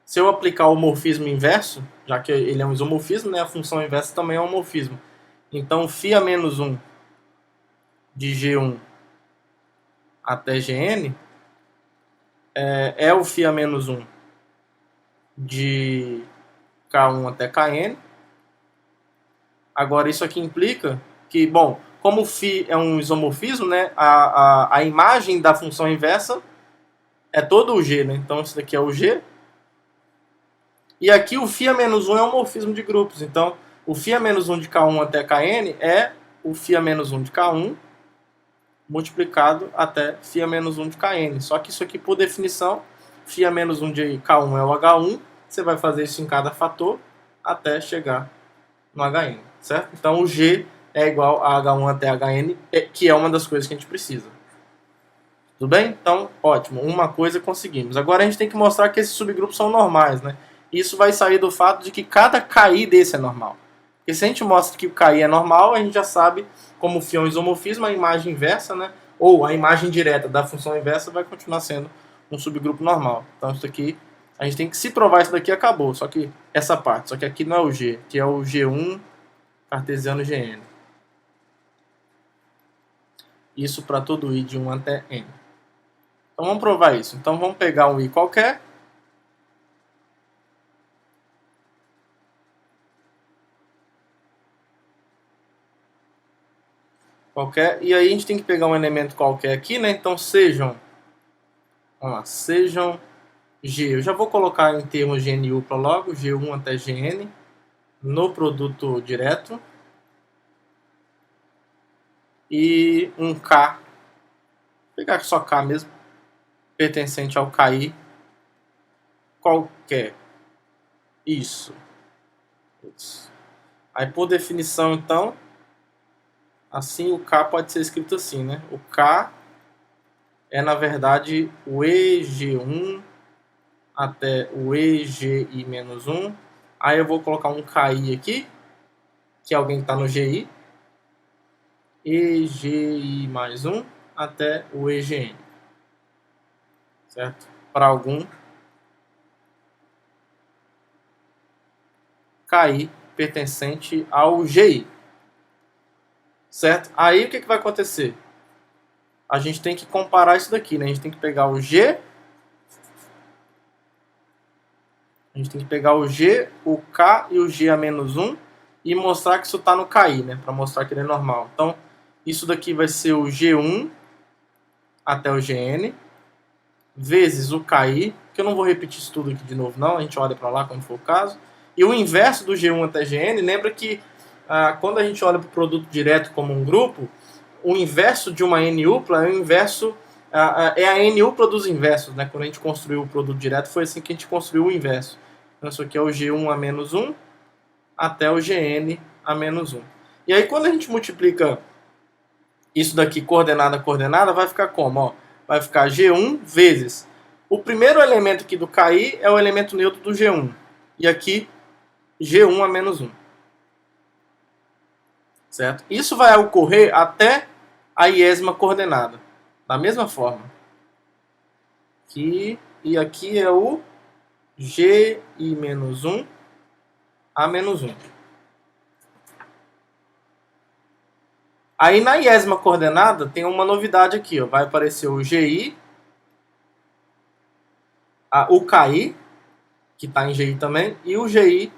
se eu aplicar o morfismo inverso, já que ele é um isomorfismo, né, a função inversa também é um morfismo. Então, φ a menos 1 de G1 até Gn é o φ a menos 1 de K1 até Kn. Agora, isso aqui implica que, bom, como φ é um isomorfismo, né, a imagem da função inversa é todo o G, né? Então, isso daqui é o G. E aqui o φ a menos 1 é um morfismo de grupos. Então, o φ a menos 1 de K1 até Kn é o φ a menos 1 de K1 multiplicado até φ a menos 1 de Kn. Só que isso aqui, por definição, φ a menos 1 de K1 é o H1. Você vai fazer isso em cada fator até chegar no Hn, certo? Então, o G é igual a H1 até Hn, que é uma das coisas que a gente precisa. Tudo bem? Então, ótimo. Uma coisa conseguimos. Agora a gente tem que mostrar que esses subgrupos são normais, né? Isso vai sair do fato de que cada KI desse é normal. Porque se a gente mostra que o KI é normal, a gente já sabe como o φ é um isomorfismo, a imagem inversa, né? Ou a imagem direta da função inversa vai continuar sendo um subgrupo normal. Então isso aqui, a gente tem que se provar isso daqui, acabou. Só que essa parte, só que aqui não é o G, que é o G1 cartesiano Gn. Isso para todo i de 1 até n. Então vamos provar isso. Então vamos pegar um i qualquer. E aí a gente tem que pegar um elemento qualquer aqui, né? Então sejam, vamos lá, sejam G. Eu já vou colocar em termos GNU para logo, G1 até Gn, no produto direto. E um K, vou pegar só K mesmo, pertencente ao KI qualquer. Isso. Aí por definição, então, assim o K pode ser escrito assim, né? O K é, na verdade, o EG1 até o EGI-1. Aí eu vou colocar um KI aqui, que é alguém que está no GI. EGI mais 1 até o EGN. Certo? Para algum KI pertencente ao GI. Certo? Aí o que vai acontecer? A gente tem que comparar isso daqui, né? A gente tem que pegar o G, o K e o G a menos 1 e mostrar que isso está no KI, né? Para mostrar que ele é normal. Então, isso daqui vai ser o G1 até o Gn vezes o KI, que eu não vou repetir isso tudo aqui de novo não, a gente olha para lá quando for o caso. E o inverso do G1 até Gn, lembra que quando a gente olha para o produto direto como um grupo, o inverso de uma N-upla é o inverso, é a N-upla dos inversos, né? Quando a gente construiu o produto direto, foi assim que a gente construiu o inverso. Então isso aqui é o G1 a menos 1 até o Gn a menos 1. E aí quando a gente multiplica isso daqui coordenada a coordenada, vai ficar como? Ó, vai ficar G1 vezes. O primeiro elemento aqui do KI é o elemento neutro do G1. E aqui, G1 a menos 1. Certo? Isso vai ocorrer até a iésima coordenada. Da mesma forma. Aqui, e aqui é o Gi menos 1 a menos 1. Aí na iésima coordenada tem uma novidade aqui, ó. Vai aparecer o GI, o KI, que está em GI também, e o GI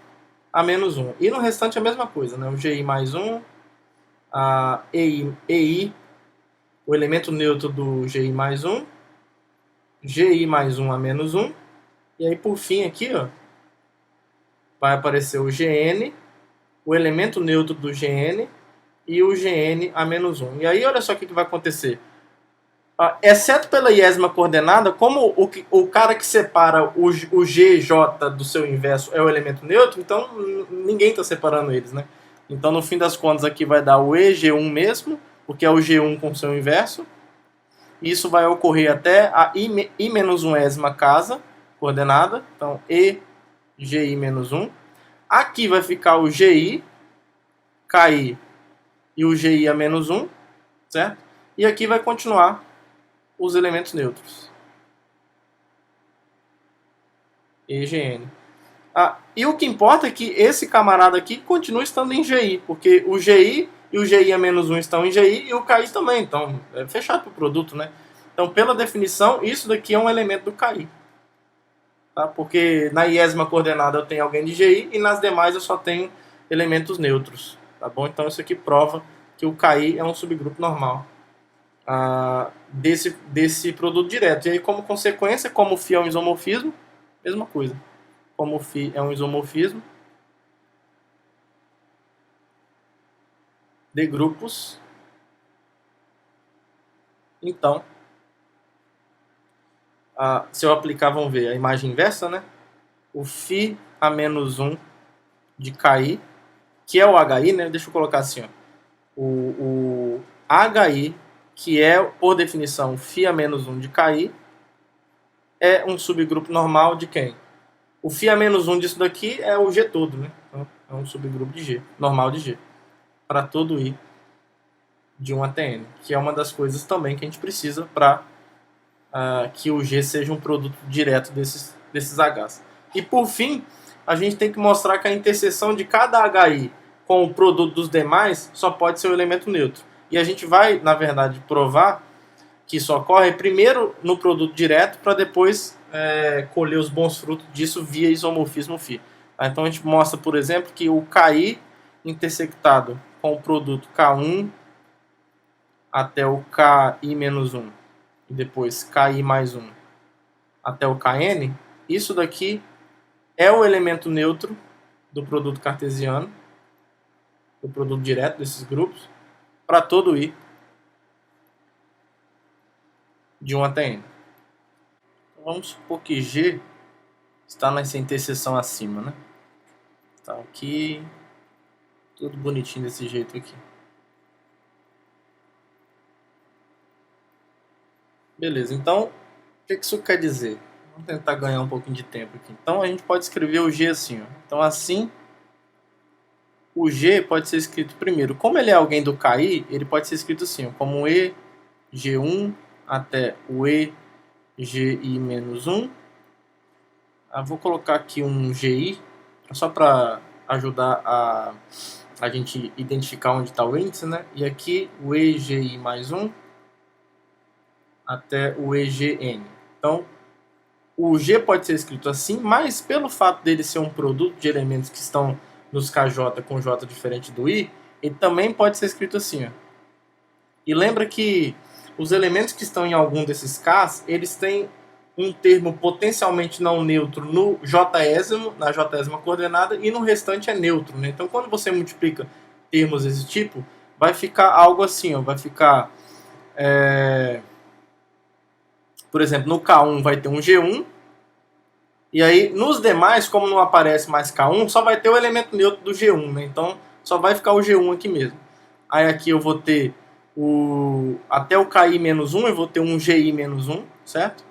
a menos 1. E no restante é a mesma coisa, né? O GI mais 1, a EI, o elemento neutro do GI mais 1, GI mais 1 a menos 1, e aí por fim aqui, ó, vai aparecer o GN, o elemento neutro do GN e o GN a menos 1. E aí olha só o que vai acontecer. Exceto pela iésima coordenada, como o cara que separa o GJ do seu inverso é o elemento neutro, então ninguém está separando eles, né? Então no fim das contas aqui vai dar o EG1 mesmo, porque é o G1 com seu inverso. Isso vai ocorrer até a I menos 1ésima casa coordenada, então EGI menos 1. Aqui vai ficar o GI, KI e o GI a menos 1, certo? E aqui vai continuar os elementos neutros. EGN. E o que importa é que esse camarada aqui continua estando em GI, porque o GI e o GI a menos 1 estão em GI e o KI também, então é fechado para o produto, né? Então, pela definição, isso daqui é um elemento do KI. Tá? Porque na iésima coordenada eu tenho alguém de GI e nas demais eu só tenho elementos neutros. Tá bom? Então isso aqui prova que o KI é um subgrupo normal desse produto direto. E aí, como consequência, como o φ é um isomorfismo, mesma coisa. Como o φ é um isomorfismo de grupos, então, se eu aplicar, vamos ver, a imagem inversa, né? O φ a menos 1 de KI, que é o HI, né? Deixa eu colocar assim, ó. O HI, que é, por definição, φ a menos 1 de KI, é um subgrupo normal de quem? O φ a menos 1 disso daqui é o G todo, né? Então, é um subgrupo de G, normal de G, para todo I de 1 até N, que é uma das coisas também que a gente precisa para que o G seja um produto direto desses Hs. E por fim, a gente tem que mostrar que a interseção de cada HI com o produto dos demais só pode ser o elemento neutro. E a gente vai, na verdade, provar que isso ocorre primeiro no produto direto para depois colher os bons frutos disso via isomorfismo φ. Então a gente mostra, por exemplo, que o KI intersectado com o produto K1 até o KI menos 1 e depois KI mais 1 até o KN, isso daqui é o elemento neutro do produto cartesiano, do produto direto desses grupos, para todo I de 1 até N. Então, vamos supor que G está nessa interseção acima, né? Tá aqui, tudo bonitinho desse jeito aqui. Beleza, então, o que isso quer dizer? Vamos tentar ganhar um pouquinho de tempo aqui. Então, a gente pode escrever o G assim, ó. Então, assim, o G pode ser escrito primeiro. Como ele é alguém do KI, ele pode ser escrito assim, ó, como E, G1 até o E, GI menos 1. Vou colocar aqui um GI, só para ajudar a gente identificar onde está o índice, né? E aqui o EGI mais 1 até o EGN. Então, o G pode ser escrito assim, mas pelo fato dele ser um produto de elementos que estão nos KJ com J diferente do I, ele também pode ser escrito assim, ó. E lembra que os elementos que estão em algum desses Ks, eles têm um termo potencialmente não neutro no Jésimo, na Jésima coordenada, e no restante é neutro, né? Então, quando você multiplica termos desse tipo, vai ficar algo assim, ó, vai ficar... por exemplo, no K1 vai ter um G1, e aí nos demais, como não aparece mais K1, só vai ter o elemento neutro do G1, né? Então só vai ficar o G1 aqui mesmo. Aí aqui eu vou ter até o KI-1, eu vou ter um GI-1, certo?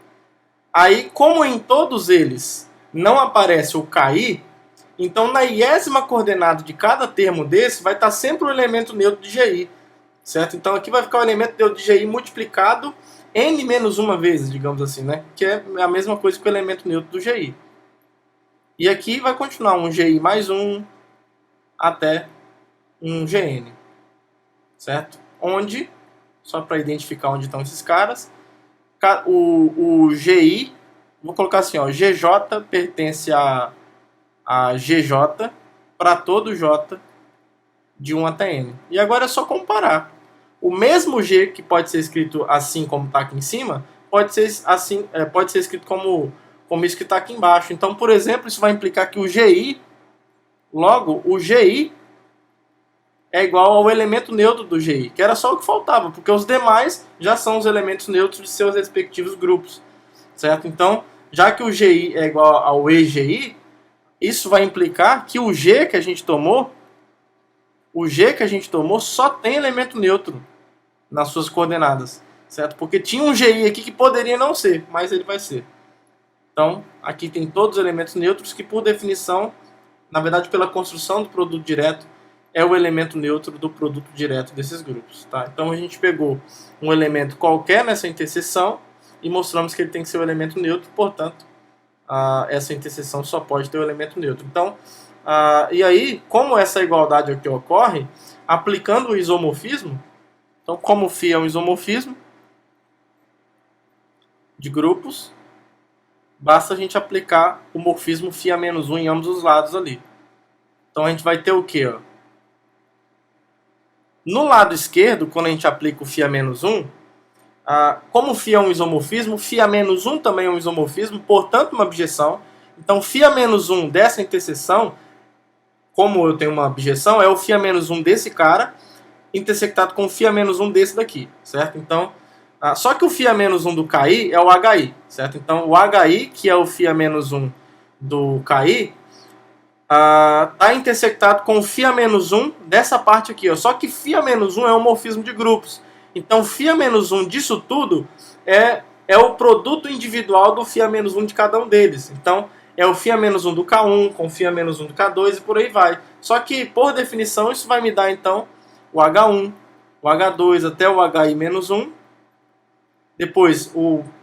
Aí, como em todos eles não aparece o KI, então na iésima coordenada de cada termo desse vai estar sempre o elemento neutro de GI, certo? Então aqui vai ficar o elemento neutro de GI multiplicado n menos uma vezes, digamos assim, né? Que é a mesma coisa que o elemento neutro do GI. E aqui vai continuar um GI mais 1 até um GN, certo? Onde, só para identificar onde estão esses caras, o GI, vou colocar assim, ó, GJ pertence a GJ para todo J de 1 até N. E agora é só comparar. O mesmo G que pode ser escrito assim como está aqui em cima, pode ser assim, pode ser escrito como isso que está aqui embaixo. Então, por exemplo, isso vai implicar que o GI, logo, o GI é igual ao elemento neutro do GI, que era só o que faltava, porque os demais já são os elementos neutros de seus respectivos grupos, certo? Então, já que o GI é igual ao EGI, isso vai implicar que o G que a gente tomou só tem elemento neutro nas suas coordenadas, certo? Porque tinha um GI aqui que poderia não ser, mas ele vai ser. Então, aqui tem todos os elementos neutros que, por definição, na verdade, pela construção do produto direto, é o elemento neutro do produto direto desses grupos. Tá? Então, a gente pegou um elemento qualquer nessa interseção e mostramos que ele tem que ser o elemento neutro, portanto, essa interseção só pode ter o elemento neutro. Então, e aí, como essa igualdade aqui ocorre, aplicando o isomorfismo, então, como φ é um isomorfismo de grupos, basta a gente aplicar o morfismo φ a menos 1 em ambos os lados ali. Então, a gente vai ter o quê? Ó? No lado esquerdo, quando a gente aplica o φ a menos 1, como φ é um isomorfismo, φ a menos 1 também é um isomorfismo, portanto, uma objeção. Então, φ a menos 1 dessa interseção, como eu tenho uma objeção, é o φ a menos 1 desse cara, intersectado com o φ a menos 1 desse daqui, certo? Então, só que o φ a menos 1 do KI é o HI, certo? Então, o HI, que é o φ a menos 1 do KI, está intersectado com o φ a menos 1 dessa parte aqui, ó. Só que φ a menos 1 é um morfismo de grupos. Então, φ a menos 1 disso tudo é o produto individual do φ a menos 1 de cada um deles. Então, é o φ a menos 1 do K1 com o φ a menos 1 do K2 e por aí vai. Só que, por definição, isso vai me dar, então, o H1, o H2 até o HI menos 1. Depois,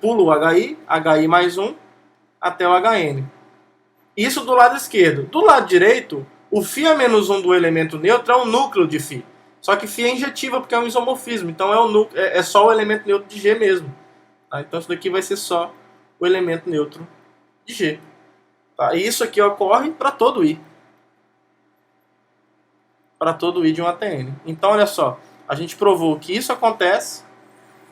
pulo o HI mais 1, até o HN. Isso do lado esquerdo. Do lado direito, o φ a menos 1 do elemento neutro é o núcleo de φ. Só que φ é injetiva porque é um isomorfismo. Então é só o elemento neutro de G mesmo. Tá? Então isso daqui vai ser só o elemento neutro de G. Tá? E isso aqui ocorre para todo I. Para todo I de 1 até N. Então olha só. A gente provou que isso acontece,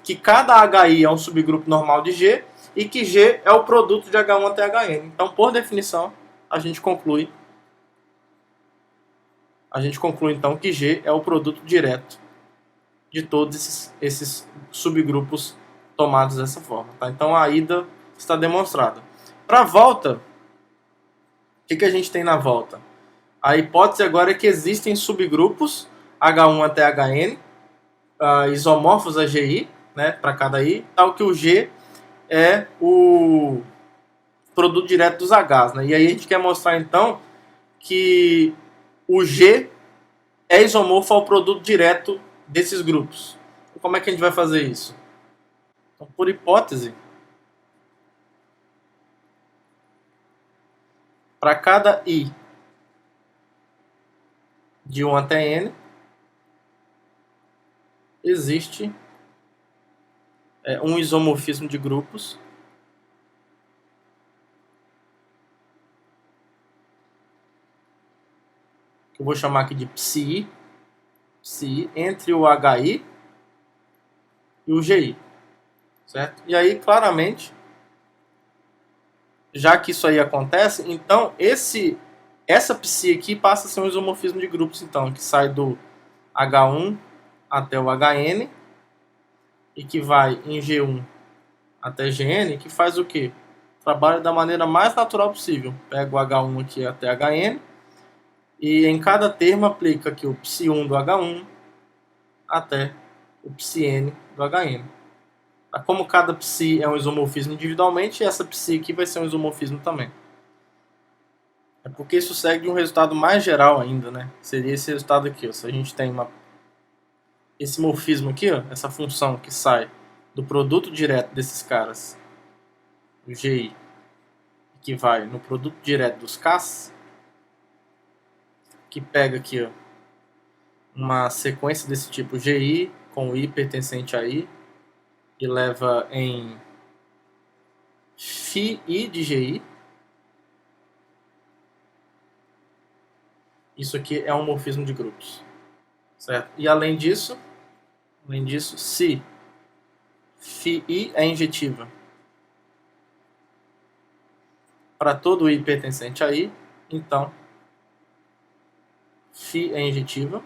que cada HI é um subgrupo normal de G, e que G é o produto de H1 até Hn. Então, por definição, a gente conclui então que G é o produto direto de todos esses subgrupos tomados dessa forma. Tá? Então, a ida está demonstrada. Para a volta, o que a gente tem na volta? A hipótese agora é que existem subgrupos H1 até Hn, isomorfos a GI, né, para cada I, tal que o G é o produto direto dos Hs. Né? E aí a gente quer mostrar, então, que o G é isomorfo ao produto direto desses grupos. Então, como é que a gente vai fazer isso? Então, por hipótese, para cada I de 1 até N, existe um isomorfismo de grupos que eu vou chamar aqui de psi entre o HI e o GI, certo? E aí, claramente, já que isso aí acontece, então essa psi aqui passa a ser um isomorfismo de grupos, então, que sai do H1 até o HN e que vai em G1 até Gn, que faz o quê? Trabalha da maneira mais natural possível. Pega o H1 aqui até Hn e em cada termo aplica aqui o psi1 do H1 até o psi-n do HN. Como cada psi é um isomorfismo individualmente, essa psi aqui vai ser um isomorfismo também. É porque isso segue de um resultado mais geral ainda, né? Seria esse resultado aqui, ó. Se a gente tem esse morfismo aqui, ó, essa função que sai do produto direto desses caras, o GI, que vai no produto direto dos Ks, que pega aqui, ó, uma sequência desse tipo GI com I pertencente a I e leva em φi de GI. Isso aqui é um morfismo de grupos, certo? E além disso, se φi é injetiva para todo I pertencente a I, então φ é injetiva.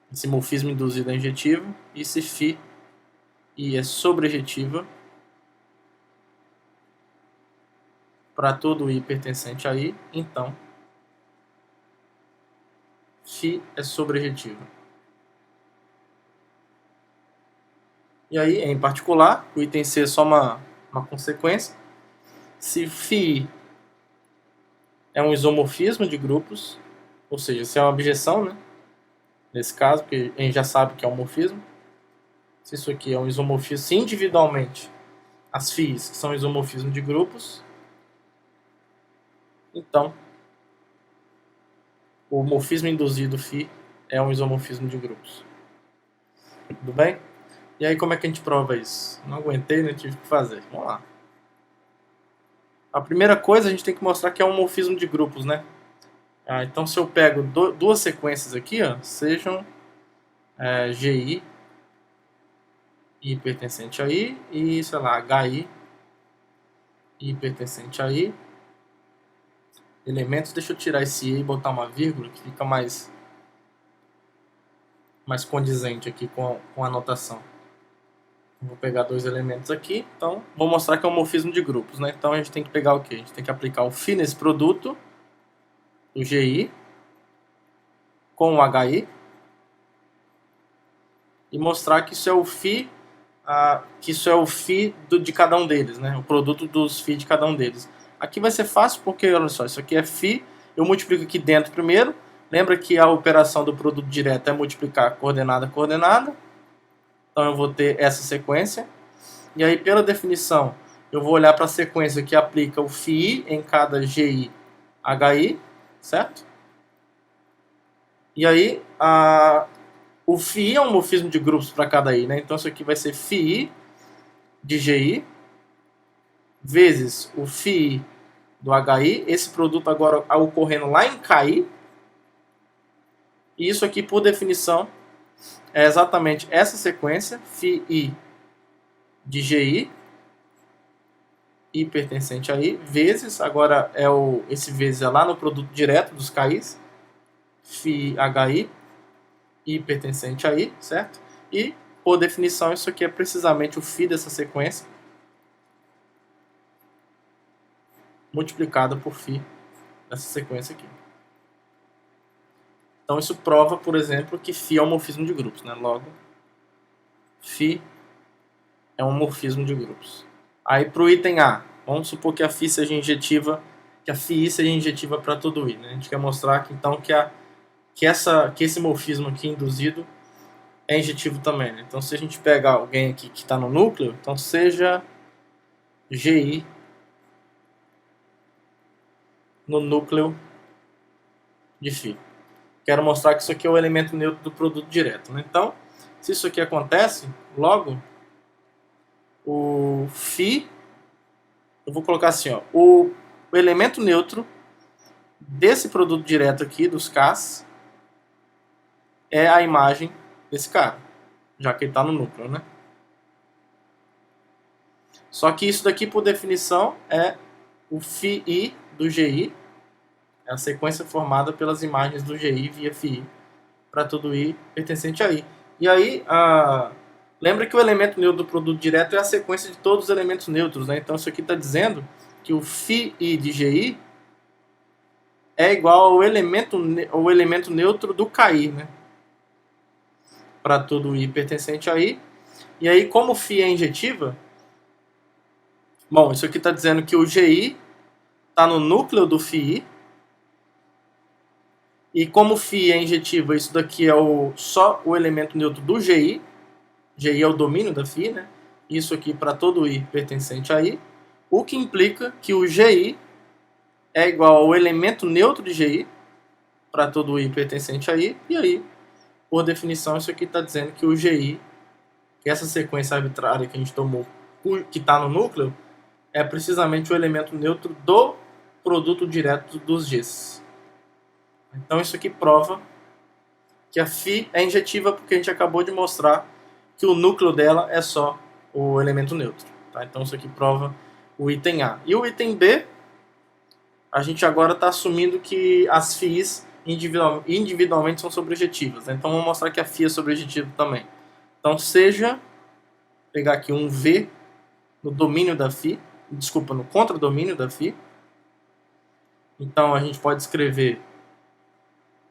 Esse morfismo induzido é injetivo. E se φ I é sobrejetiva para todo I pertencente a I, então φ é sobrejetiva. E aí, em particular, o item C é só uma consequência. Se φ é um isomorfismo de grupos, ou seja, se é uma objeção, né? Nesse caso, porque a gente já sabe que é um morfismo. Se isso aqui é um isomorfismo, se individualmente as φ's são isomorfismo de grupos, então o morfismo induzido φ é um isomorfismo de grupos. Tudo bem? E aí como é que a gente prova isso? Não aguentei, né? Tive que fazer. Vamos lá. A primeira coisa, a gente tem que mostrar que é um morfismo de grupos, né? Então se eu pego duas sequências aqui, ó, sejam GI, I pertencente a I, e sei lá, HI, I pertencente a I, elementos, deixa eu tirar esse I e botar uma vírgula, que fica mais condizente aqui com a anotação. Vou pegar dois elementos aqui, então vou mostrar que é um morfismo de grupos, né? Então a gente tem que pegar o quê? A gente tem que aplicar o φ nesse produto, o GI, com o HI, e mostrar que isso é o φ, de cada um deles, né? O produto dos φ de cada um deles. Aqui vai ser fácil porque, olha só, isso aqui é φ, eu multiplico aqui dentro primeiro. Lembra que a operação do produto direto é multiplicar coordenada a coordenada. Então eu vou ter essa sequência. E aí, pela definição, eu vou olhar para a sequência que aplica o φi em cada GI, HI, certo? E aí, o φi é um morfismo de grupos para cada I, né? Então isso aqui vai ser φi de GI vezes o φi do HI, esse produto agora ocorrendo lá em KI. E isso aqui, por definição, é exatamente essa sequência, φi de GI, I pertencente a I, vezes, agora esse vezes é lá no produto direto dos KIs, φi HI, I pertencente a I, certo? E, por definição, isso aqui é precisamente o φ dessa sequência, multiplicado por φ dessa sequência aqui. Então isso prova, por exemplo, que φ é um morfismo de grupos, né? Logo, φ é um morfismo de grupos. Aí para o item A, vamos supor que a φ seja injetiva, que a φi seja injetiva para todo I, né? A gente quer mostrar que então que esse morfismo aqui induzido é injetivo também, né? Então se a gente pega alguém aqui que está no núcleo, então seja GI no núcleo de φ. Quero mostrar que isso aqui é o elemento neutro do produto direto, né? Então, se isso aqui acontece, logo o φ, eu vou colocar assim, ó, o elemento neutro desse produto direto aqui, dos Ks, é a imagem desse cara, já que ele está no núcleo, né? Só que isso daqui, por definição, é o φi do GI, é a sequência formada pelas imagens do GI via φi para todo I pertencente a I. E aí, lembra que o elemento neutro do produto direto é a sequência de todos os elementos neutros, né? Então isso aqui está dizendo que o φi de GI é igual ao elemento neutro do KI, né? para todo I pertencente a I. E aí, como φ é injetiva, bom, isso aqui está dizendo que o GI está no núcleo do φI. E como φ é injetiva, isso daqui é só o elemento neutro do GI. GI é o domínio da φ, né? Isso aqui para todo I pertencente a I. O que implica que o GI é igual ao elemento neutro de GI para todo I pertencente a I. E aí, por definição, isso aqui está dizendo que o GI, que essa sequência arbitrária que a gente tomou, que está no núcleo, é precisamente o elemento neutro do produto direto dos Gs. Então isso aqui prova que a φ é injetiva, porque a gente acabou de mostrar que o núcleo dela é só o elemento neutro. Tá? Então isso aqui prova o item A. E o item B, a gente agora está assumindo que as φs individualmente são sobrejetivas. Né? Então vamos mostrar que a φ é sobrejetiva também. Então seja, pegar aqui um V no domínio da φ, desculpa, no contradomínio da φ. Então a gente pode escrever,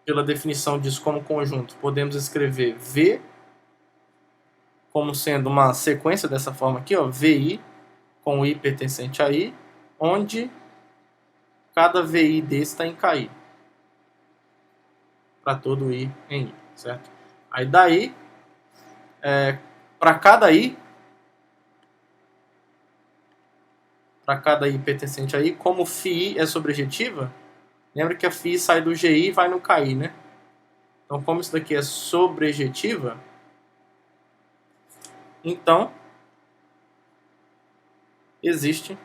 pela definição disso como conjunto, podemos escrever V como sendo uma sequência dessa forma aqui, ó, VI com I pertencente a I, onde cada VI desse está em KI. Para todo I em I, certo? Aí daí, para cada I pertencente a I, como φi é sobrejetiva, lembra que a φ sai do GI e vai no KI, né? Então, como isso daqui é sobrejetiva, então existe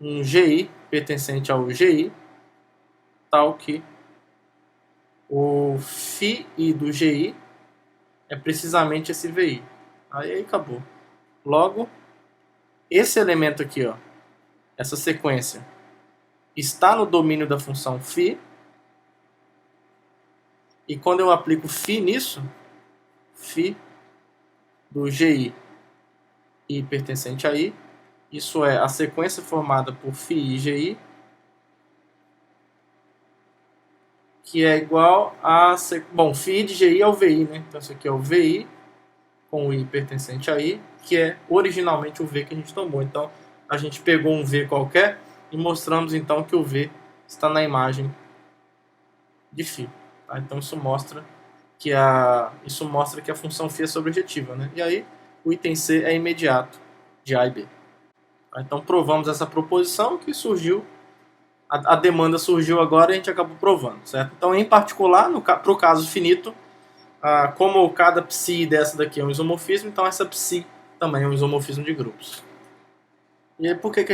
um GI pertencente ao GI, tal que o φi do GI é precisamente esse VI. Aí acabou. Logo, esse elemento aqui, ó, essa sequência, está no domínio da função φ. E quando eu aplico φ nisso, φ do GI I pertencente a I, isso é a sequência formada por φ e GI, que é igual a... Bom, φ de GI é o VI, né? Então isso aqui é o VI com o I pertencente a I, que é originalmente o V que a gente tomou. Então a gente pegou um V qualquer e mostramos então que o V está na imagem de φ. Tá? Então isso mostra que a função φ é sobrejetiva, né? E aí o item C é imediato de A e B. Tá? Então provamos essa proposição que surgiu, a demanda surgiu agora e a gente acabou provando, certo? Então em particular, para o caso finito, como cada psi dessa daqui é um isomorfismo, então essa psi também é um isomorfismo de grupos. E aí por que a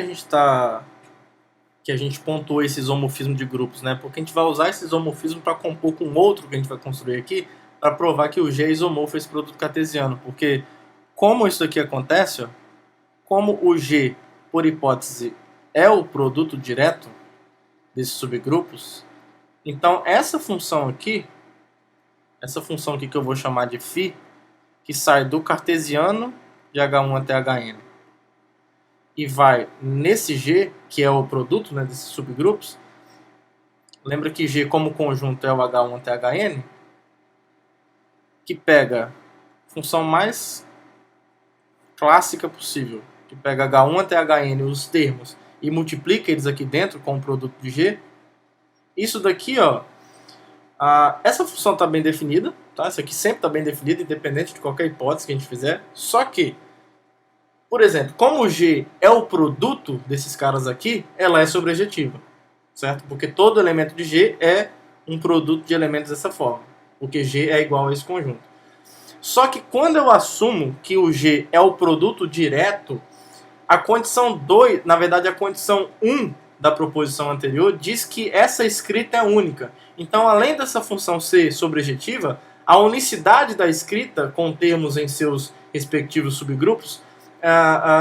gente pontuou esse isomorfismo de grupos, né? Porque a gente vai usar esse isomorfismo para compor com outro que a gente vai construir aqui, para provar que o G é isomorfo a esse produto cartesiano. Porque como isso aqui acontece, ó, como o G, por hipótese, é o produto direto desses subgrupos, então essa função aqui que eu vou chamar de φ, que sai do cartesiano de H1 até Hn, e vai nesse G, que é o produto, né, desses subgrupos. Lembra que G como conjunto é o H1 até Hn, que pega a função mais clássica possível, que pega H1 até Hn, os termos, e multiplica eles aqui dentro com o produto de G. Isso daqui, ó, essa função está bem definida, tá? Isso aqui sempre está bem definido, independente de qualquer hipótese que a gente fizer. Só que, por exemplo, como o G é o produto desses caras aqui, ela é sobrejetiva, certo? Porque todo elemento de G é um produto de elementos dessa forma, porque G é igual a esse conjunto. Só que quando eu assumo que o G é o produto direto, a condição 2, na verdade a condição 1 da proposição anterior, diz que essa escrita é única. Então, além dessa função ser sobrejetiva, a unicidade da escrita, com termos em seus respectivos subgrupos,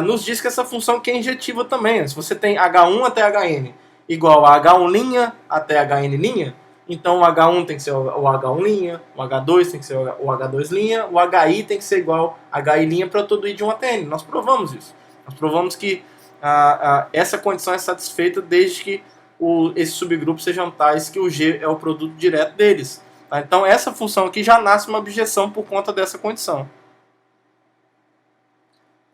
nos diz que essa função aqui é injetiva também. Se você tem H1 até Hn igual a H1' até Hn', então o H1 tem que ser o H1', o H2 tem que ser o H2', o HI tem que ser igual a HI' para todo I de 1 até N. Nós provamos isso. Nós provamos que essa condição é satisfeita desde que esses subgrupos sejam tais que o G é o produto direto deles. Tá? Então essa função aqui já nasce uma objeção por conta dessa condição.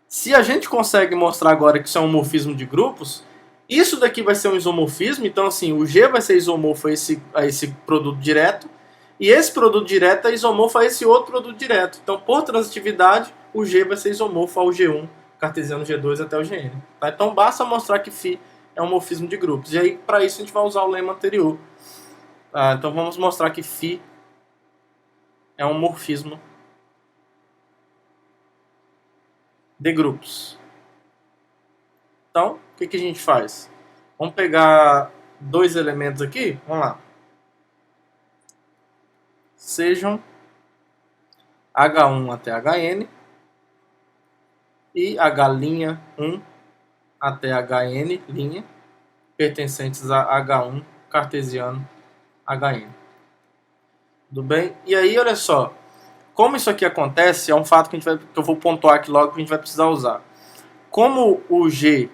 Se a gente consegue mostrar agora que isso é um homorfismo de grupos, isso daqui vai ser um isomorfismo, então assim, o G vai ser isomorfo a esse produto direto, e esse produto direto é isomorfo a esse outro produto direto. Então, por transitividade, o G vai ser isomorfo ao G1, cartesiano G2 até o Gn. Tá? Então, basta mostrar que φ é um homorfismo de grupos. E aí, para isso, a gente vai usar o lema anterior. Tá? Então, vamos mostrar que φ é um homorfismo de grupos. Então, o que a gente faz? Vamos pegar dois elementos aqui. Vamos lá. Sejam H1 até Hn e H'1 até Hn', pertencentes a H1 cartesiano Hn. Tudo bem? E aí, olha só. Como isso aqui acontece, é um fato que eu vou pontuar aqui logo que a gente vai precisar usar. Como o G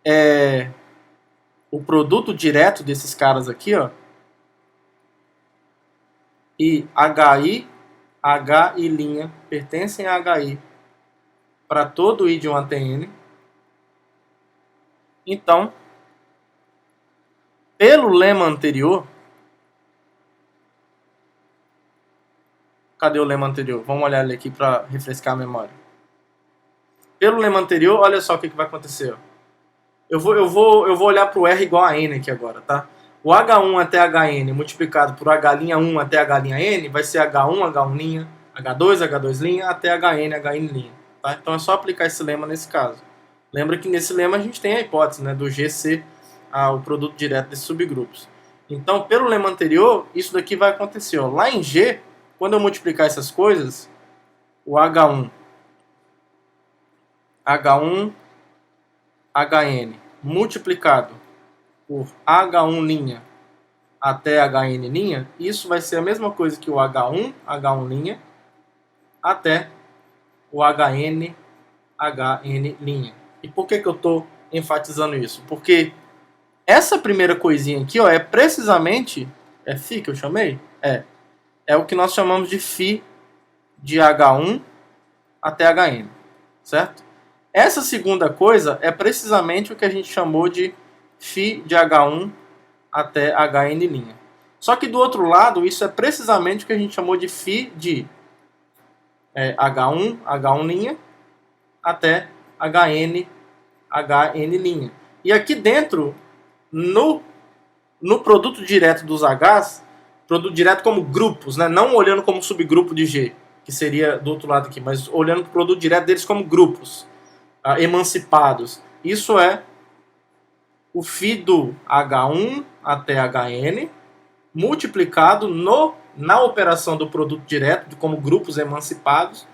é o produto direto desses caras aqui, ó, e HI, HI' pertencem a HI para todo I de 1 até N, então, pelo lema anterior, cadê o lema anterior? Vamos olhar ele aqui para refrescar a memória. Pelo lema anterior, olha só o que vai acontecer. Ó. Eu vou olhar para o R igual a N aqui agora, tá? O H1 até Hn multiplicado por H'1 até H'N vai ser H1, H1', H2, H2', até Hn, Hn'. Tá? Então é só aplicar esse lema nesse caso. Lembra que nesse lema a gente tem a hipótese, né, do G ser o produto direto desses subgrupos. Então, pelo lema anterior, isso daqui vai acontecer. Ó. Lá em G, quando eu multiplicar essas coisas, o H1, Hn multiplicado por H1' até Hn', isso vai ser a mesma coisa que o H1, H1' até o Hn, Hn'. E por que eu estou enfatizando isso? Porque essa primeira coisinha aqui, ó, é precisamente... É φ que eu chamei? É o que nós chamamos de φ de H1 até Hn, certo? Essa segunda coisa é precisamente o que a gente chamou de φ de H1 até Hn'. Só que do outro lado, isso é precisamente o que a gente chamou de φ de H1, H1' até Hn, Hn'. E aqui dentro, no produto direto dos Hs, produto direto como grupos, né? Não olhando como subgrupo de G, que seria do outro lado aqui, mas olhando para o produto direto deles como grupos emancipados. Isso é o φ do H1 até Hn multiplicado na operação do produto direto, como grupos emancipados,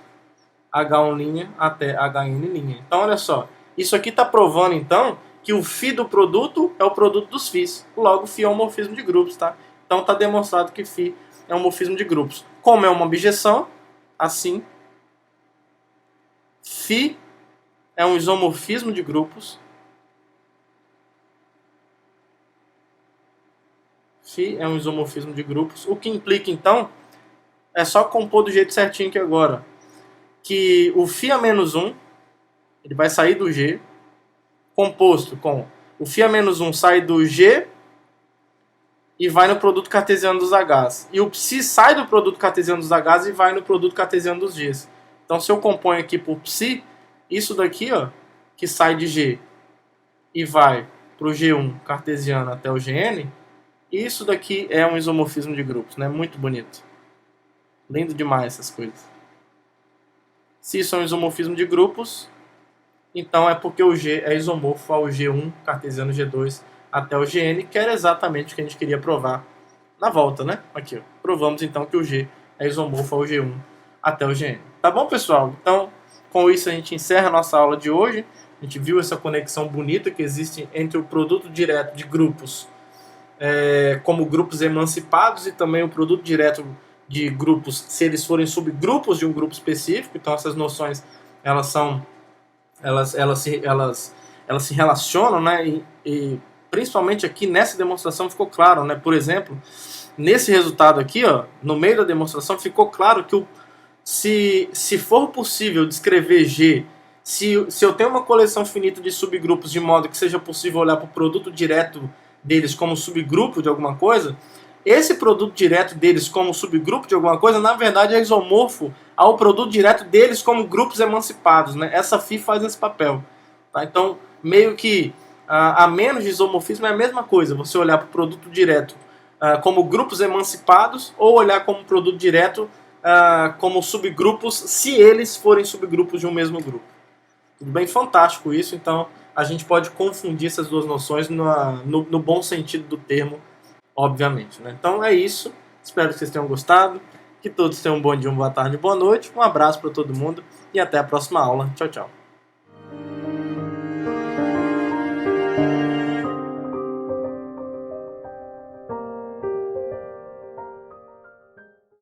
H1' até Hn'. Então, olha só. Isso aqui está provando, então, que o φ do produto é o produto dos φs. Logo, φ é um homorfismo de grupos, tá? Então, está demonstrado que φ é um homorfismo de grupos. Como é uma objeção, assim, φ é um isomorfismo de grupos. Φ é um isomorfismo de grupos. O que implica, então, é só compor do jeito certinho aqui agora. Que o φ a menos 1, ele vai sair do G, composto com o φ a menos 1 sai do G e vai no produto cartesiano dos Hs. E o psi sai do produto cartesiano dos Hs e vai no produto cartesiano dos Gs. Então, se eu componho aqui por psi, isso daqui, ó, que sai de G e vai para o G1 cartesiano até o Gn, isso daqui é um isomorfismo de grupos, né? Muito bonito. Lindo demais essas coisas. Se isso é um isomorfismo de grupos, então é porque o G é isomorfo ao G1 cartesiano G2 até o Gn, que era exatamente o que a gente queria provar na volta, né? Aqui, ó. Provamos então que o G é isomorfo ao G1 até o Gn. Tá bom, pessoal? Então, com isso a gente encerra a nossa aula de hoje. A gente viu essa conexão bonita que existe entre o produto direto de grupos como grupos emancipados e também o produto direto de grupos, se eles forem subgrupos de um grupo específico. Então essas noções elas se relacionam, né? E principalmente aqui nessa demonstração ficou claro, né? Por exemplo, nesse resultado aqui, ó, no meio da demonstração, ficou claro que se for possível descrever G, se eu tenho uma coleção finita de subgrupos de modo que seja possível olhar para o produto direto deles como subgrupo de alguma coisa, esse produto direto deles como subgrupo de alguma coisa, na verdade é isomorfo ao produto direto deles como grupos emancipados, né? Essa phi faz esse papel. Tá? Então, meio que a menos de isomorfismo é a mesma coisa, você olhar para o produto direto como grupos emancipados ou olhar como produto direto como subgrupos, se eles forem subgrupos de um mesmo grupo. Tudo bem? Fantástico isso, então a gente pode confundir essas duas noções no bom sentido do termo, obviamente. Né? Então é isso, espero que vocês tenham gostado, que todos tenham um bom dia, uma boa tarde, boa noite, um abraço para todo mundo e até a próxima aula. Tchau, tchau.